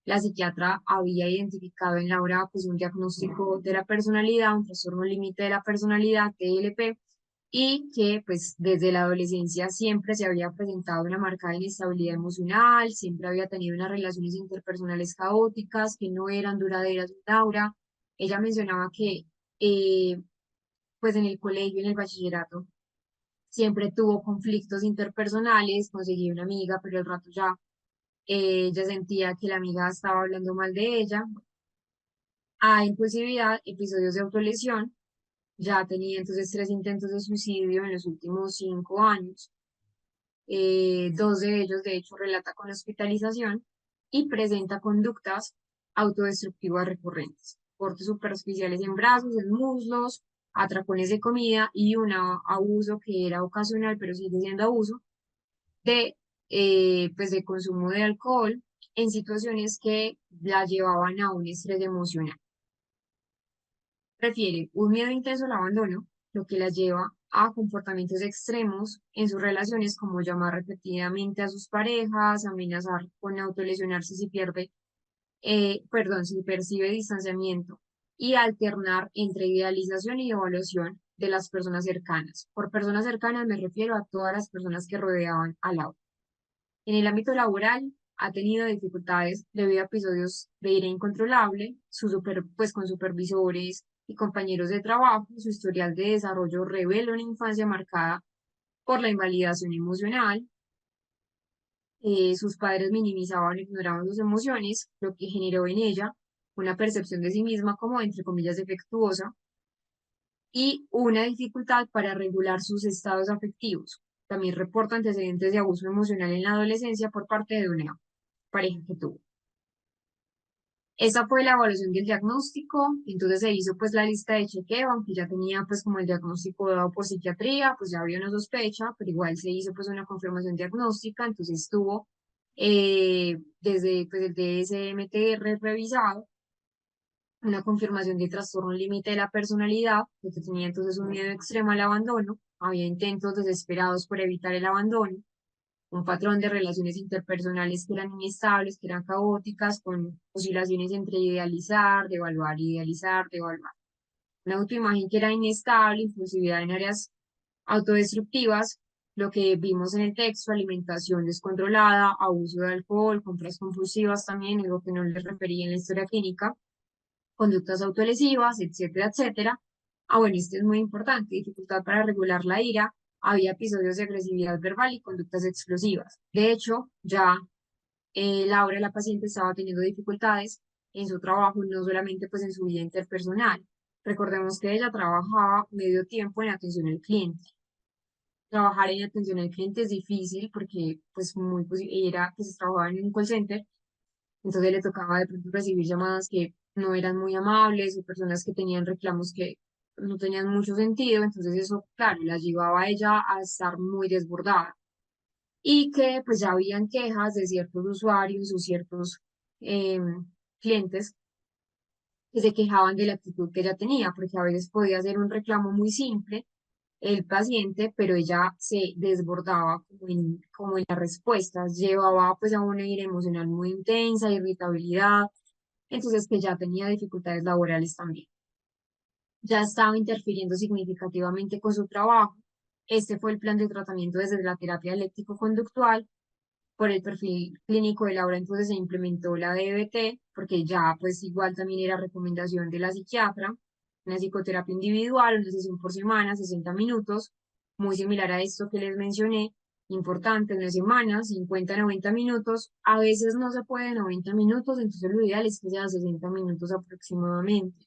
la psiquiatra había identificado en Laura pues un diagnóstico de la personalidad, un trastorno límite de la personalidad, TLP, y que pues desde la adolescencia siempre se había presentado una marcada inestabilidad emocional, siempre había tenido unas relaciones interpersonales caóticas que no eran duraderas en Laura. Ella mencionaba que pues en el colegio, en el bachillerato, siempre tuvo conflictos interpersonales, conseguí una amiga, pero al rato ya ella sentía que la amiga estaba hablando mal de ella. A impulsividad, episodios de autolesión, ya tenía entonces 3 intentos de suicidio en los últimos 5 años. Dos de ellos, de hecho, relata con hospitalización y presenta conductas autodestructivas recurrentes, cortes superficiales en brazos, en muslos, atracones de comida y un abuso que era ocasional, pero sigue siendo abuso, pues de consumo de alcohol en situaciones que la llevaban a un estrés emocional. Prefiere un miedo intenso al abandono, lo que la lleva a comportamientos extremos en sus relaciones, como llamar repetidamente a sus parejas, amenazar con autolesionarse si pierde, perdón, si percibe distanciamiento y alternar entre idealización y evaluación de las personas cercanas. Por personas cercanas me refiero a todas las personas que rodeaban a Laura. En el ámbito laboral, ha tenido dificultades debido a episodios de ira incontrolable, pues con supervisores y compañeros de trabajo. Su historial de desarrollo revela una infancia marcada por la invalidación emocional. Sus padres minimizaban o ignoraban sus emociones, lo que generó en ella una percepción de sí misma como, entre comillas, defectuosa y una dificultad para regular sus estados afectivos. También reporta antecedentes de abuso emocional en la adolescencia por parte de una pareja que tuvo. Esa fue la evaluación del diagnóstico, entonces se hizo pues la lista de chequeo, aunque ya tenía pues como el diagnóstico dado por psiquiatría, pues ya había una sospecha, pero igual se hizo pues una confirmación diagnóstica, entonces estuvo desde pues el DSM-TR revisado, una confirmación de trastorno límite de la personalidad, que tenía entonces un miedo extremo al abandono, había intentos desesperados por evitar el abandono, un patrón de relaciones interpersonales que eran inestables, que eran caóticas, con oscilaciones entre idealizar, devaluar, devaluar. Una autoimagen que era inestable, impulsividad en áreas autodestructivas, lo que vimos en el texto, alimentación descontrolada, abuso de alcohol, compras compulsivas también, es lo que no les refería en la historia clínica, conductas autolesivas, etcétera, etcétera. Ah, bueno, este es muy importante, dificultad para regular la ira, había episodios de agresividad verbal y conductas explosivas. De hecho, ya Laura, la paciente, estaba teniendo dificultades en su trabajo, no solamente pues en su vida interpersonal. Recordemos que ella trabajaba medio tiempo en atención al cliente. Trabajar en atención al cliente es difícil porque pues era que se trabajaba en un call center, entonces le tocaba de pronto recibir llamadas que no eran muy amables o personas que tenían reclamos que no tenían mucho sentido, entonces eso, claro, la llevaba a ella a estar muy desbordada y que pues ya habían quejas de ciertos usuarios o ciertos clientes que se quejaban de la actitud que ella tenía, porque a veces podía ser un reclamo muy simple el paciente, pero ella se desbordaba como en las respuestas, llevaba pues a una ira emocional muy intensa, irritabilidad, entonces que ya tenía dificultades laborales también. Ya estaba interfiriendo significativamente con su trabajo. Este fue el plan de tratamiento desde la terapia eléctrico-conductual. Por el perfil clínico de Laura, entonces se implementó la DBT, porque ya pues igual también era recomendación de la psiquiatra, una psicoterapia individual, una sesión por semana, 60 minutos, muy similar a esto que les mencioné, importante, una semana, 50 90 minutos, a veces no se puede 90 minutos, entonces lo ideal es que sea 60 minutos aproximadamente.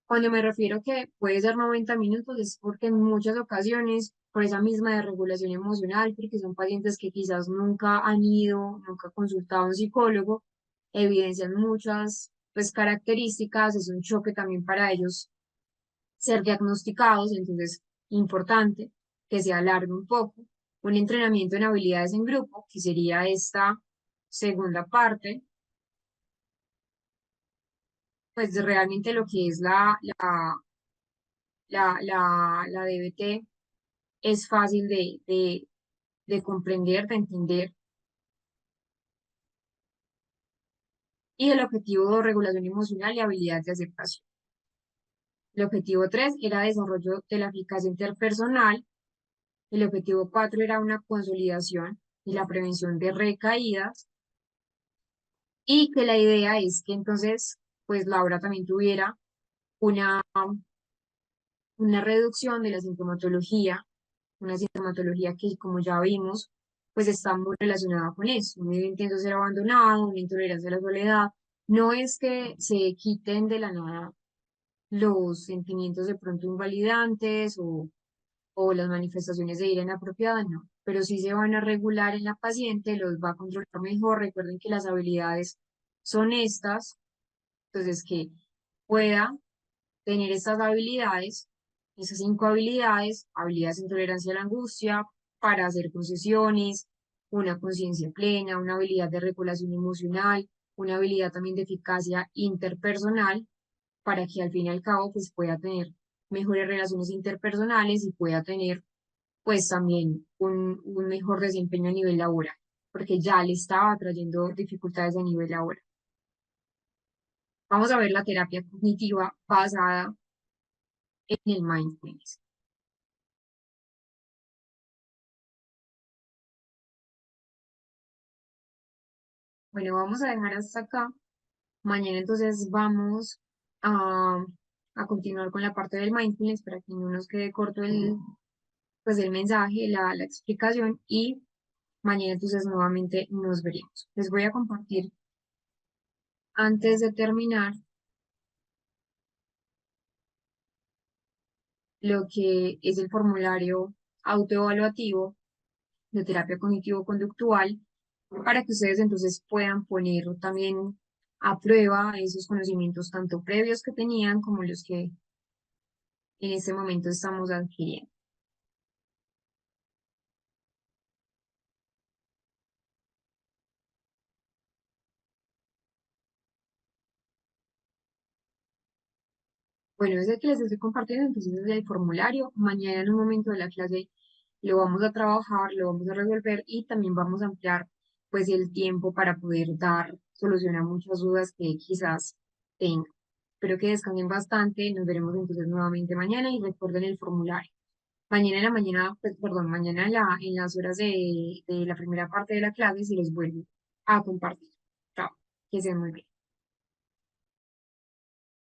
Cuando me refiero que puede ser 90 minutos es porque en muchas ocasiones, por esa misma desregulación emocional, porque son pacientes que quizás nunca han ido, nunca consultado a un psicólogo, evidencian muchas pues, características, es un choque también para ellos ser diagnosticados, entonces importante que se alargue un poco. un entrenamiento en habilidades en grupo, que sería esta segunda parte, pues realmente lo que es la DBT es fácil de comprender, de entender. Y el objetivo regulación emocional y habilidad de aceptación. El objetivo 3 era desarrollo de la eficacia interpersonal. El objetivo 4 era una consolidación y la prevención de recaídas. Y que la idea es que entonces, pues Laura también tuviera una, una reducción de la sintomatología, una sintomatología que, como ya vimos, pues está muy relacionada con eso, un intento de ser abandonado, una intolerancia a la soledad. No es que se quiten de la nada los sentimientos de pronto invalidantes o las manifestaciones de ira inapropiada, no, pero sí se van a regular en la paciente, los va a controlar mejor. Recuerden que las habilidades son estas, entonces que pueda tener estas habilidades, esas 5 habilidades, habilidades en tolerancia a la angustia, para hacer concesiones, una conciencia plena, una habilidad de regulación emocional, una habilidad también de eficacia interpersonal, para que al fin y al cabo pues pueda tener mejores relaciones interpersonales y pueda tener pues también un mejor desempeño a nivel laboral, porque ya le estaba trayendo dificultades a nivel laboral. Vamos a ver la terapia cognitiva basada en el mindfulness. Bueno, vamos a dejar hasta acá. Mañana entonces vamos a, a continuar con la parte del mindfulness para que no nos quede corto pues el mensaje, la explicación, y mañana entonces nuevamente nos veremos. Les voy a compartir antes de terminar lo que es el formulario autoevaluativo de terapia cognitivo-conductual para que ustedes entonces puedan poner también a prueba esos conocimientos tanto previos que tenían como los que en este momento estamos adquiriendo. Bueno, desde que les estoy compartiendo, entonces desde el formulario, mañana en un momento de la clase lo vamos a trabajar, lo vamos a resolver y también vamos a ampliar pues el tiempo para poder dar solución a muchas dudas que quizás tengan. Espero que descansen bastante, nos veremos entonces nuevamente mañana y recuerden el formulario. Mañana en la mañana, pues perdón, mañana en las horas de la primera parte de la clase se los vuelvo a compartir. Chao, que estén muy bien.